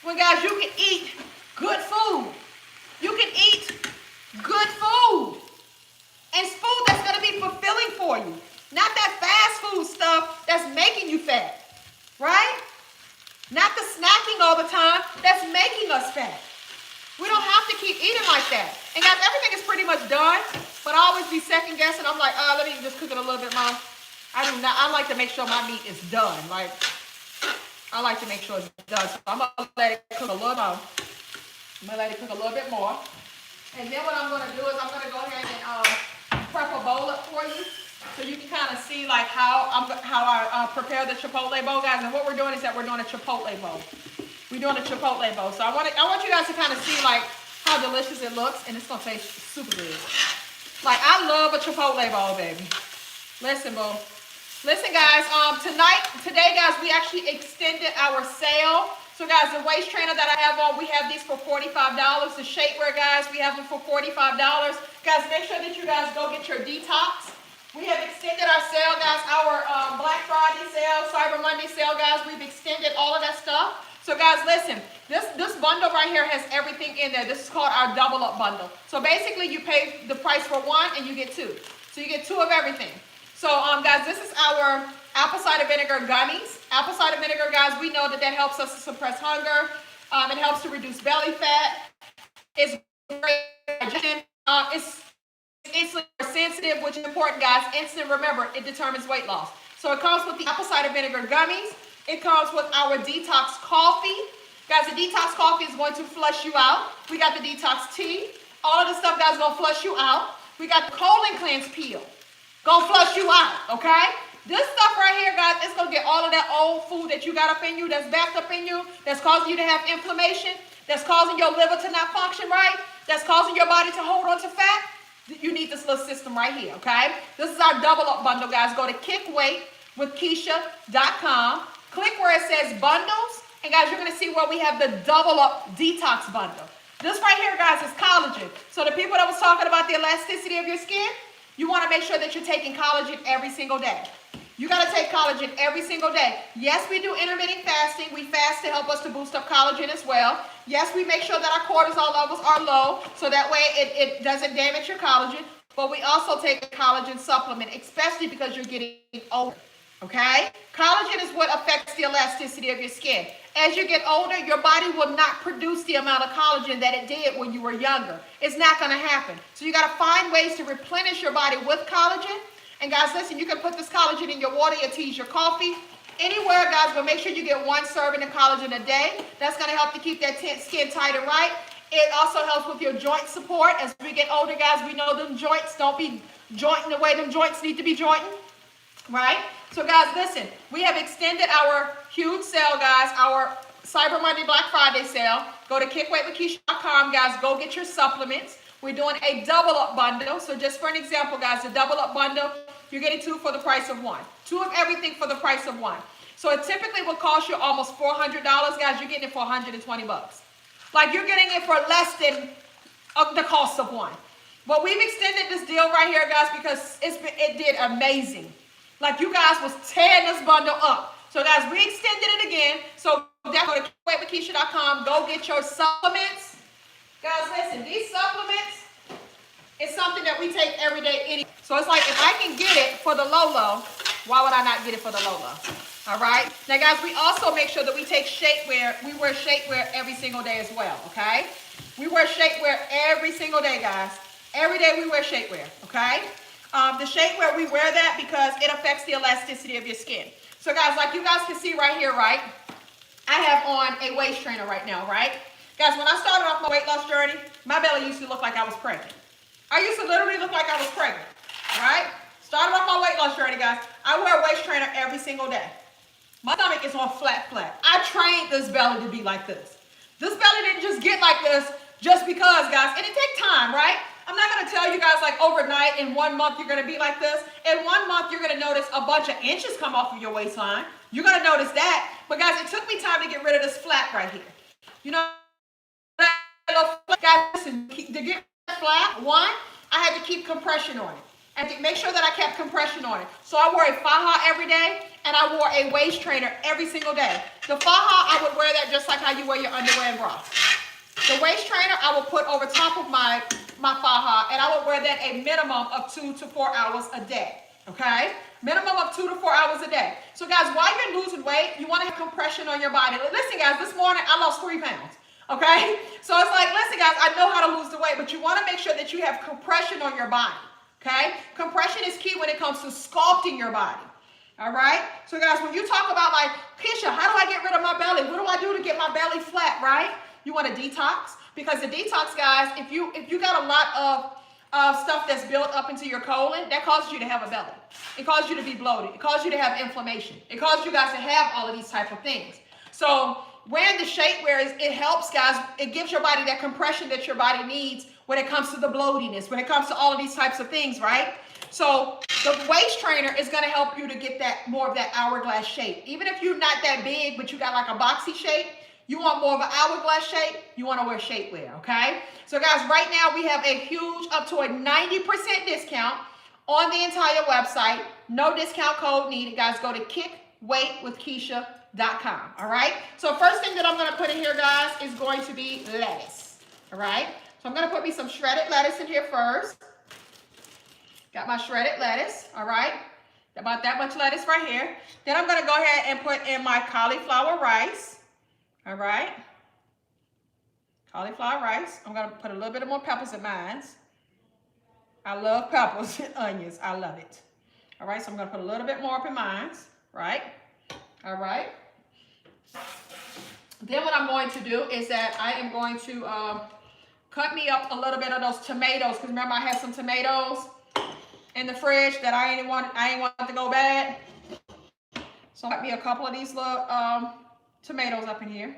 [SPEAKER 1] Well, guys, you can eat good food. You can eat good food. And it's food that's going to be fulfilling for you. Not that fast food stuff that's making you fat. Right? Not the snacking all the time that's making us fat. We don't have to keep eating like that. And guys, everything is pretty much done. But I always be second guessing. I'm like, let me just cook it a little bit more. I like to make sure my meat is done. Like, I like to make sure it's done. So I'm going to let it cook a little more. I'm going to let it cook a little bit more. And then what I'm going to do is I'm going to go ahead and prep a bowl up for you. So you can kind of see like how I prepare the chipotle bowl, guys. And what we're doing is that we're doing a chipotle bowl. We're doing a chipotle bowl. So I want you guys to kind of see like how delicious it looks. And it's going to taste super good. Like, I love a chipotle bowl, baby. Listen, boo. Listen, guys, today, guys, we actually extended our sale. So, guys, the waist trainer that I have on, we have these for $45. The shapewear, guys, we have them for $45. Guys, make sure that you guys go get your detox. We have extended our sale, guys, our Black Friday sale, Cyber Monday sale, guys. We've extended all of that stuff. So, guys, listen, this bundle right here has everything in there. This is called our double up bundle. So, basically, you pay the price for one and you get two. So, you get two of everything. So, guys, this is our apple cider vinegar gummies. Apple cider vinegar, guys, we know that helps us to suppress hunger. It helps to reduce belly fat. It's great digestion. It's insulin sensitive, which is important, guys. Insulin, remember, it determines weight loss. So, it comes with the apple cider vinegar gummies. It comes with our detox coffee. Guys, the detox coffee is going to flush you out. We got the detox tea. All of the stuff, guys, is going to flush you out. We got the colon cleanse peel. Gonna flush you out, okay? This stuff right here, guys, it's gonna get all of that old food that you got up in you, that's backed up in you, that's causing you to have inflammation, that's causing your liver to not function right, that's causing your body to hold on to fat. You need this little system right here, okay? This is our double up bundle, guys. Go to kickweightwithkeisha.com. Click where it says bundles, and guys, you're gonna see where we have the double up detox bundle. This right here, guys, is collagen. So the people that was talking about the elasticity of your skin, you want to make sure that you're taking collagen every single day. You got to take collagen every single day. Yes, we do intermittent fasting. We fast to help us to boost up collagen as well. Yes, we make sure that our cortisol levels are low, so that way it doesn't damage your collagen. But we also take a collagen supplement, especially because you're getting older. Okay? Collagen is what affects the elasticity of your skin. As you get older, your body will not produce the amount of collagen that it did when you were younger. It's not going to happen. So you got to find ways to replenish your body with collagen. And guys, listen, you can put this collagen in your water, your teas, your coffee, anywhere, guys, but make sure you get one serving of collagen a day. That's going to help to keep that skin tight and right. It also helps with your joint support. As we get older, guys, we know them joints don't be jointing the way them joints need to be jointing. Right? So, guys, listen, we have extended our huge sale, guys, our Cyber Monday Black Friday sale. Go to kickweightwithkeisha.com, guys. Go get your supplements. We're doing a double up bundle. So just for an example, guys, the double up bundle, you're getting two for the price of one. Two of everything for the price of one. So it typically will cost you almost $400, guys. You're getting it for $120. Like, you're getting it for less than the cost of one. But we've extended this deal right here, guys, because it did amazing. Like, you guys was tearing this bundle up. So, guys, we extended it again. So definitely go to weightwithkeisha.com. Go get your supplements. Guys, listen, these supplements is something that we take every day anyway. So it's like, if I can get it for the low, why would I not get it for the low? All right. Now, guys, we also make sure that we take shapewear. We wear shapewear every single day as well, okay? We wear shapewear every single day, guys. Every day we wear shapewear, okay? The shapewear, we wear that because it affects the elasticity of your skin. So, guys, like you guys can see right here, right? I have on a waist trainer right now, right? Guys, when I started off my weight loss journey, my belly used to look like I was pregnant. I used to literally look like I was pregnant, right? Started off my weight loss journey, guys. I wear a waist trainer every single day. My stomach is on flat. I trained this belly to be like this. This belly didn't just get like this just because, guys. And it takes time, right? I'm not going to tell you guys like overnight in 1 month you're going to be like this. In 1 month you're going to notice a bunch of inches come off of your waistline. You're going to notice that. But guys, it took me time to get rid of this flat right here. You know, guys, listen, to get flat, one, I had to keep compression on it. And to make sure that I kept compression on it. So I wore a faja every day, and I wore a waist trainer every single day. The faja, I would wear that just like how you wear your underwear and bra. The waist trainer, I would put over top of my faja, and I would wear that a minimum of 2 to 4 hours a day, okay? Minimum of 2 to 4 hours a day. So guys, while you're losing weight, you want to have compression on your body. Listen, guys, this morning I lost 3 pounds. Okay, so it's like, listen, guys, I know how to lose the weight, but you want to make sure that you have compression on your body. Okay, compression is key when it comes to sculpting your body. All right, so guys, when you talk about like, Keisha, how do I get rid of my belly? What do I do to get my belly flat? Right? You want to detox, because the detox, guys, if you got a lot of stuff that's built up into your colon, that causes you to have a belly. It causes you to be bloated. It causes you to have inflammation. It causes you guys to have all of these type of things. So wearing the shapewear, it helps, guys. It gives your body that compression that your body needs when it comes to the bloatiness, when it comes to all of these types of things, right? So the waist trainer is going to help you to get that more of that hourglass shape. Even if you're not that big, but you got like a boxy shape, you want more of an hourglass shape, you want to wear shapewear, okay? So guys, right now we have a huge up to a 90% discount on the entire website. No discount code needed, guys. Go to kickweightwithkeisha.com, all right? So first thing that I'm going to put in here, guys, is going to be lettuce, all right? So I'm going to put me some shredded lettuce in here first. Got my shredded lettuce, all right? About that much lettuce right here. Then I'm going to go ahead and put in my cauliflower rice, all right? Cauliflower rice. I'm going to put a little bit more peppers in mine. I love peppers and onions. I love it. All right, so I'm going to put a little bit more up in mine, right? All right. Then what I'm going to do is that I am going to cut me up a little bit of those tomatoes, because remember I had some tomatoes in the fridge that I ain't want to go bad. So cut me a couple of these little tomatoes up in here.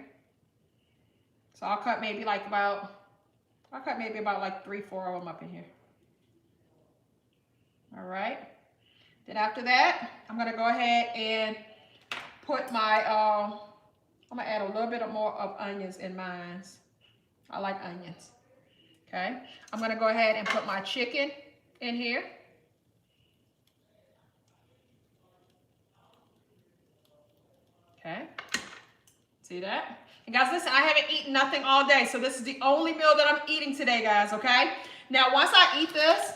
[SPEAKER 1] So I'll cut maybe about like 3-4 of them up in here. All right. Then after that, I'm gonna go ahead and put my I'm gonna add a little bit more of onions in mine. I like onions. Okay. I'm gonna go ahead and put my chicken in here. Okay. See that? And guys, listen, I haven't eaten nothing all day, so this is the only meal that I'm eating today, guys. Okay. Now, once I eat this,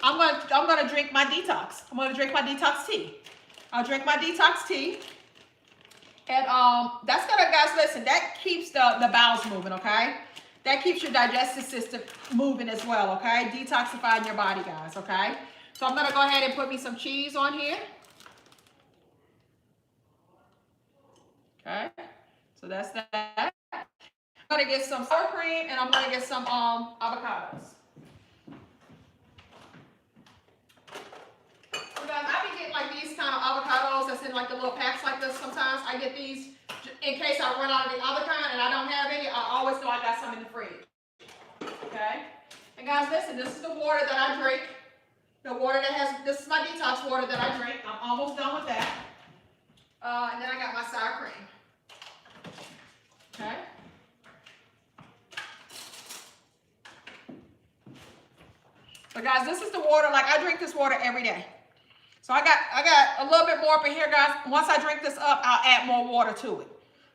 [SPEAKER 1] I'm gonna drink my detox. I'm gonna drink my detox tea. I'll drink my detox tea. And that's gonna, guys, listen, that keeps the bowels moving, okay? That keeps your digestive system moving as well, okay? Detoxifying your body, guys, okay? So I'm gonna go ahead and put me some cheese on here. Okay, so that's that. I'm gonna get some sour cream and I'm gonna get some avocados. So guys, I be getting like these kind of avocados that's in like the little packs like this sometimes. I get these in case I run out of the other kind and I don't have any. I always know I got some in the fridge. Okay? And guys, listen, this is the water that I drink. The water that has, this is my detox water that I drink. I'm almost done with that. And then I got my sour cream. Okay? But guys, this is the water, like I drink this water every day. So I got a little bit more up in here, guys. Once I drink this up, I'll add more water to it.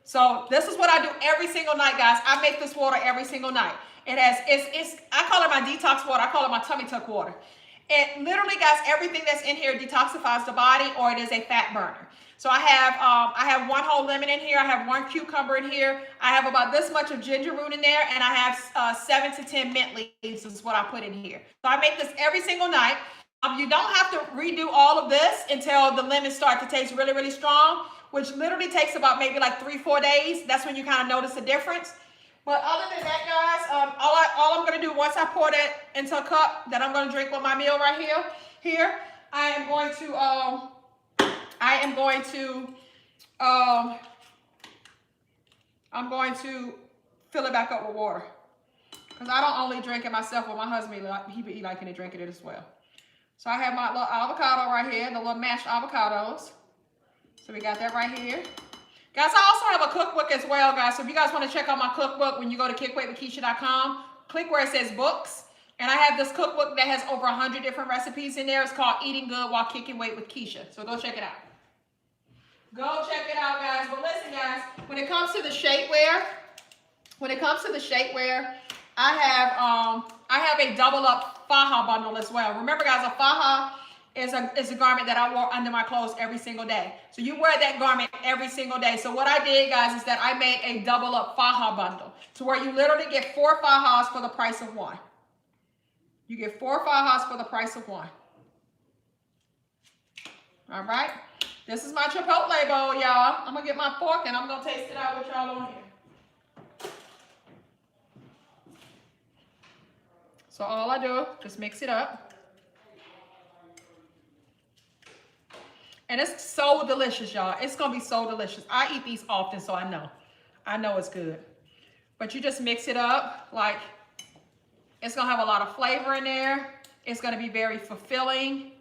[SPEAKER 1] So this is what I do every single night, guys. I make this water every single night. It has, I call it my detox water. I call it my tummy tuck water. It literally, guys, everything that's in here detoxifies the body, or it is a fat burner. So I have one whole lemon in here. I have one cucumber in here. I have about this much of ginger root in there, and I have 7 to 10 mint leaves is what I put in here. So I make this every single night. You don't have to redo all of this until the lemons start to taste really, really strong, which literally takes about maybe like 3-4 days. That's when you kind of notice the difference. But other than that, guys, all I'm going to do once I pour that into a cup that I'm going to drink with my meal right here, I am going to fill it back up with water. Because I don't only drink it myself, but my husband, he be liking to drink it as well. So I have my little avocado right here, the little mashed avocados. So we got that right here. Guys, I also have a cookbook as well, guys. So if you guys want to check out my cookbook, when you go to kickweightwithkeisha.com, click where it says books. And I have this cookbook that has over 100 different recipes in there. It's called Eating Good While Kicking Weight with Keisha. So go check it out. Go check it out, guys. But listen, guys, when it comes to the shapewear, I have a double up faja bundle as well. Remember, guys, a faja is a garment that I wore under my clothes every single day. So you wear that garment every single day. So what I did, guys, is that I made a double up faja bundle to where you literally get 4 fajas for the price of 1. You get 4 fajas for the price of 1. All right. This is my Chipotle bowl, y'all. I'm going to get my fork and I'm going to taste it out with y'all on here. So all I do, just mix it up. And it's so delicious, y'all. It's going to be so delicious. I eat these often, so I know it's good. But you just mix it up. Like, it's going to have a lot of flavor in there. It's going to be very fulfilling.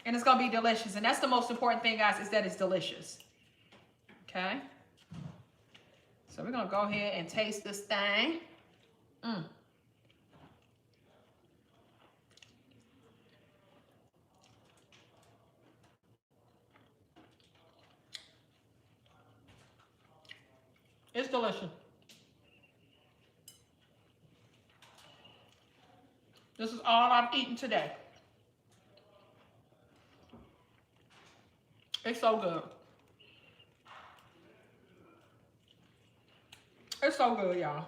[SPEAKER 1] And it's going to be delicious. And that's the most important thing, guys, is that it's delicious. Okay? So we're going to go ahead and taste this thing. It's delicious. This is all I'm eating today. It's so good. It's so good, y'all.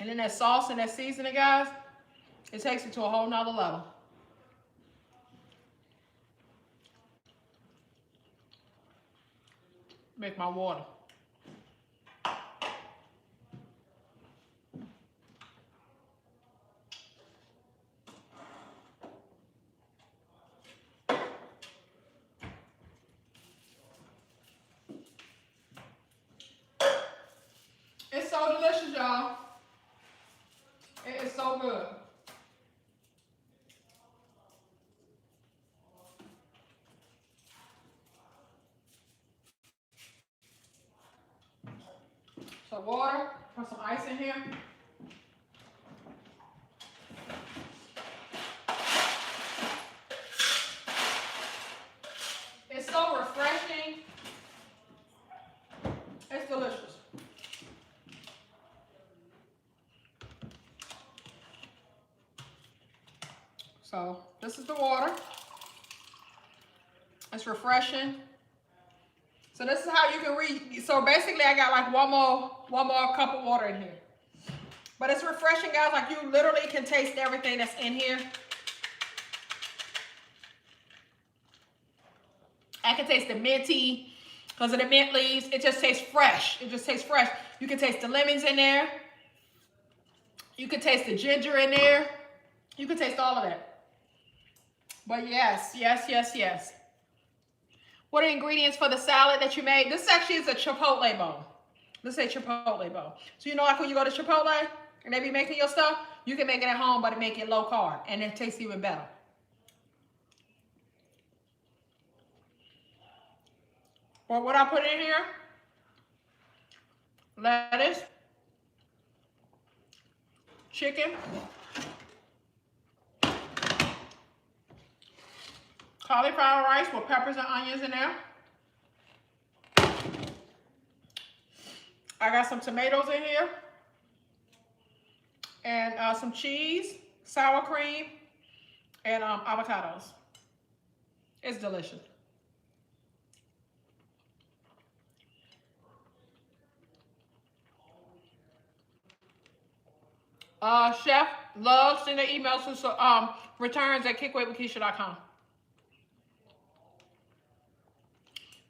[SPEAKER 1] And then that sauce and that seasoning, guys, it takes it to a whole nother level. Make my water. It's so delicious, y'all. It is so good. So water, put some ice in here. It's so refreshing. It's delicious. So this is the water. It's refreshing. So this is how you can read. So basically I got like one more cup of water in here. But it's refreshing, guys. Like you literally can taste everything that's in here. I can taste the minty because of the mint leaves. It just tastes fresh. It just tastes fresh. You can taste the lemons in there. You can taste the ginger in there. You can taste all of that. But yes. What are the ingredients for the salad that you made? This actually is a Chipotle bowl. This is a Chipotle bowl. So you know, like when you go to Chipotle and they be making your stuff, you can make it at home, but make it low carb, and it tastes even better. But what I put in here, lettuce, chicken, cauliflower rice with peppers and onions in there, I got some tomatoes in here and some cheese, sour cream, and avocados. It's delicious. Chef loves sending emails to returns at kickweightwithkeisha.com.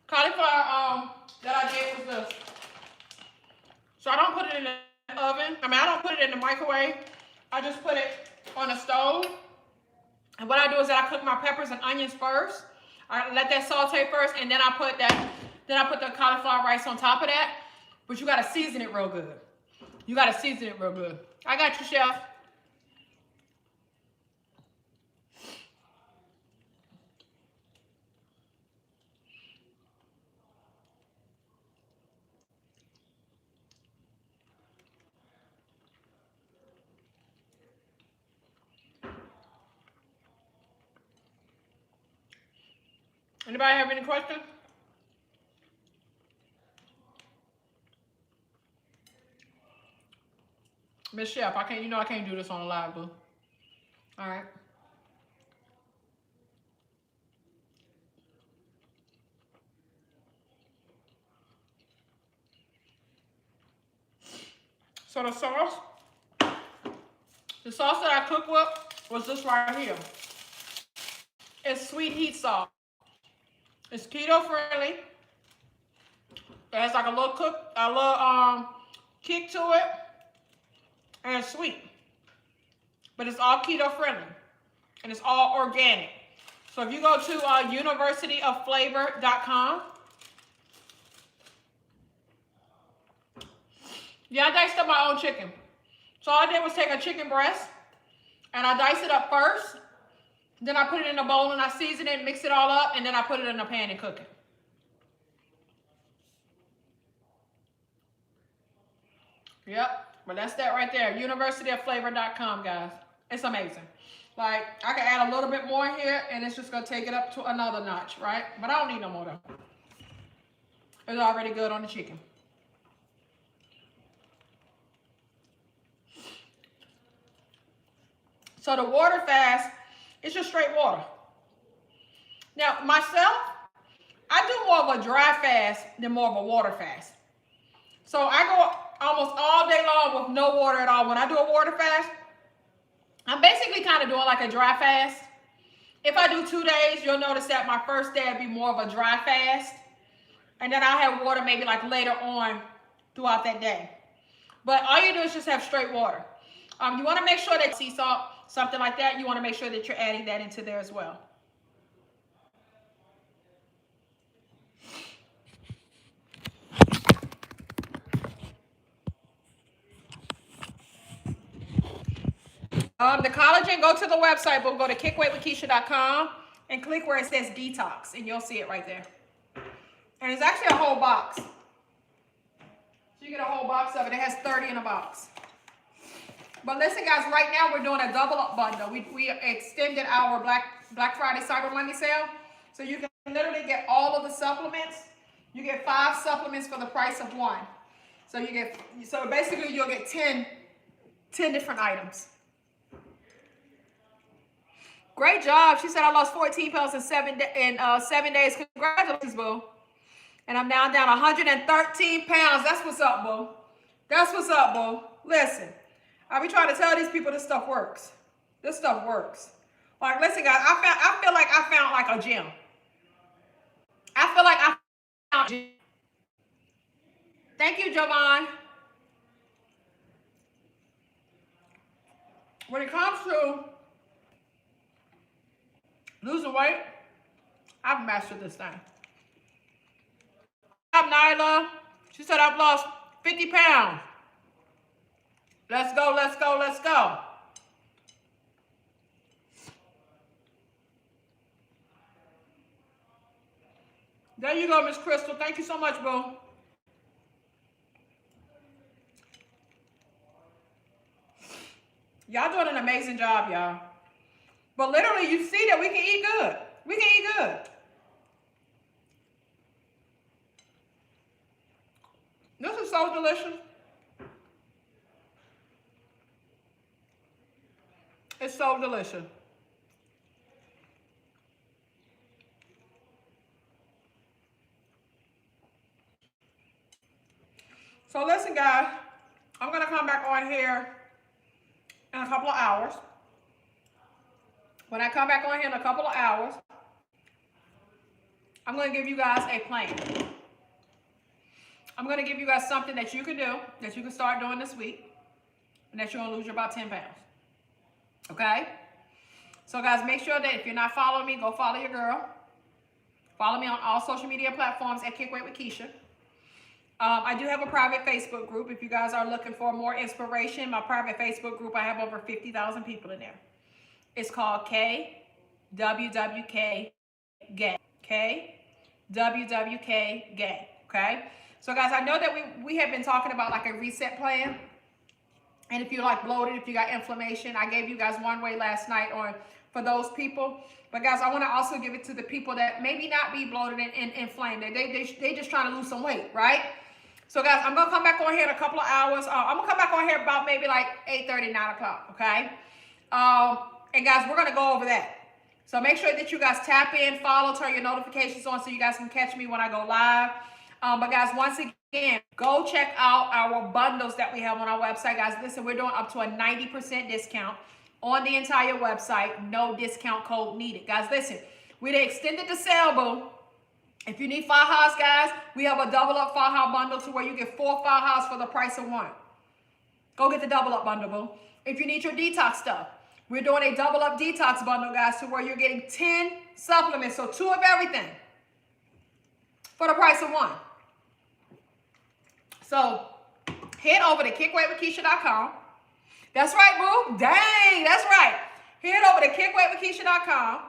[SPEAKER 1] Cauliflower that I did was this. So I don't put it in the oven. I mean, I don't put it in the microwave. I just put it on the stove. And what I do is that I cook my peppers and onions first. I let that saute first, and then I put the cauliflower rice on top of that. But you gotta season it real good. You gotta season it real good. I got you, chef. Anybody have any questions? Miss Chef, I can't do this on a live, boo. All right. So the sauce that I cooked with was this right here. It's sweet heat sauce. It's keto friendly. It has like a little kick to it, and it's sweet. But it's all keto friendly, and it's all organic. So if you go to universityofflavor.com, yeah, I diced up my own chicken. So all I did was take a chicken breast, and I diced it up first. Then I put it in a bowl, and I season it, mix it all up, and then I put it in a pan and cook it. Yep, but that's that right there. Universityofflavor.com, guys. It's amazing. Like, I can add a little bit more here, and it's just going to take it up to another notch, right? But I don't need no more, though. It's already good on the chicken. So the water fast, it's just straight water. Now, myself, I do more of a dry fast than more of a water fast. So I go almost all day long with no water at all. When I do a water fast, I'm basically kind of doing like a dry fast. If I do 2 days, you'll notice that my first day would be more of a dry fast. And then I'll have water maybe like later on throughout that day. But all you do is just have straight water. You want to make sure that sea salt, something like that, you want to make sure that you're adding that into there as well. The collagen, go to the website, but go to kickweightwithkeisha.com and click where it says detox, and you'll see it right there. And it's actually a whole box. So you get a whole box of it. It has 30 in a box. But listen, guys, right now we're doing a double up bundle. We extended our Black Friday Cyber Monday sale. So you can literally get all of the supplements. You get 5 supplements for the price of 1. So basically you'll get 10 different items. Great job. She said I lost 14 pounds in 7 days. Congratulations, boo. And I'm now down 113 pounds. That's what's up, boo. That's what's up, boo. Listen, I be trying to tell these people this stuff works. This stuff works. Like, listen, guys, I feel like I found like a gym. I feel like I found a gym. Thank you, Jovan. When it comes to losing weight, I've mastered this thing. Up, Nyla. She said I've lost 50 pounds. Let's go, let's go, let's go. There you go, Miss Crystal. Thank you so much, boo. Y'all doing an amazing job, y'all. But literally, you see that we can eat good. We can eat good. This is so delicious. It's so delicious. So listen, guys, I'm gonna come back on here in a couple of hours. When I come back on here in a couple of hours, I'm gonna give you guys a plan. I'm gonna give you guys something that you can do, that you can start doing this week, and that you're gonna lose about 10 pounds. Okay? So guys, make sure that if you're not following me, go follow your girl. Follow me on all social media platforms at Kick Weight with Keisha. I do have a private Facebook group. If you guys are looking for more inspiration, my private Facebook group, I have over 50,000 people in there. It's called KWWK Gang. KWWK Gang. Okay? So guys, I know that we have been talking about like a reset plan. And if you're like bloated, if you got inflammation, I gave you guys one way last night on for those people. But guys, I want to also give it to the people that maybe not be bloated and inflamed. They just trying to lose some weight, right? So guys, I'm going to come back on here in a couple of hours. I'm going to come back on here about maybe like 8:30, 9 o'clock, okay? And guys, we're going to go over that. So make sure that you guys tap in, follow, turn your notifications on so you guys can catch me when I go live. But guys, once again, go check out our bundles that we have on our website. Guys, listen, we're doing up to a 90% discount on the entire website. No discount code needed. Guys, listen, we extended the sale, boo. If you need fajas, guys, we have a double up faja bundle to where you get 4 fajas for the price of 1. Go get the double up bundle, boo. If you need your detox stuff, we're doing a double up detox bundle, guys, to where you're getting 10 supplements, so 2 of everything for the price of 1. So head over to kickweightwithkeisha.com. That's right, boo. Dang, that's right. Head over to kickweightwithkeisha.com.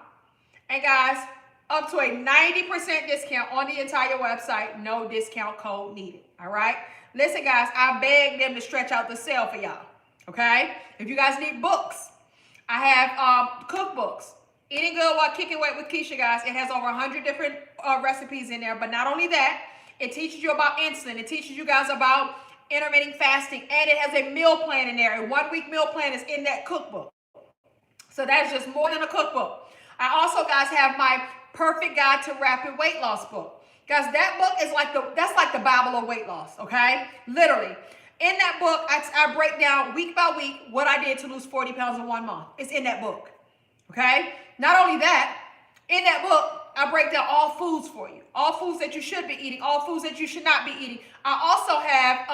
[SPEAKER 1] And guys, up to a 90% discount on the entire website. No discount code needed. All right? Listen, guys, I begged them to stretch out the sale for y'all. Okay? If you guys need books, I have cookbooks. Eating Good While Kicking Weight with Keisha, guys. It has over 100 different recipes in there. But not only that, it teaches you about insulin. It teaches you guys about intermittent fasting. And it has a meal plan in there. A 1-week meal plan is in that cookbook. So that's just more than a cookbook. I also, guys, have my Perfect Guide to Rapid Weight Loss book. Guys, that book is that's like the Bible of weight loss, okay? Literally. In that book, I break down week by week what I did to lose 40 pounds in 1 month. It's in that book, okay? Not only that, in that book, I break down all foods for you. All foods that you should be eating, all foods that you should not be eating. I also have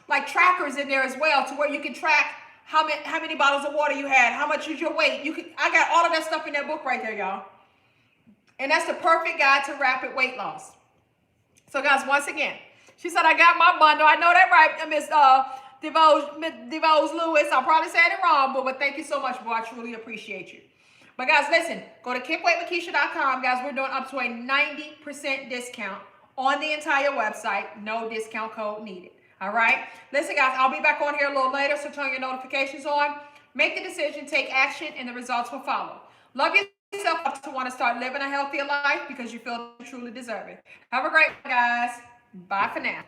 [SPEAKER 1] like trackers in there as well to where you can track how many bottles of water you had, how much is your weight. I got all of that stuff in that book right there, y'all. And that's the Perfect Guide to Rapid Weight Loss. So guys, once again, she said, I got my bundle. I know that right, Miss DeVos Lewis. I'm probably saying it wrong, but thank you so much, boy. I truly appreciate you. But guys, listen, go to kickweightwithkeisha.com. Guys, we're doing up to a 90% discount on the entire website. No discount code needed. All right? Listen, guys, I'll be back on here a little later, so turn your notifications on. Make the decision, take action, and the results will follow. Love yourself to want to start living a healthier life because you feel you truly deserve it. Have a great one, guys. Bye for now.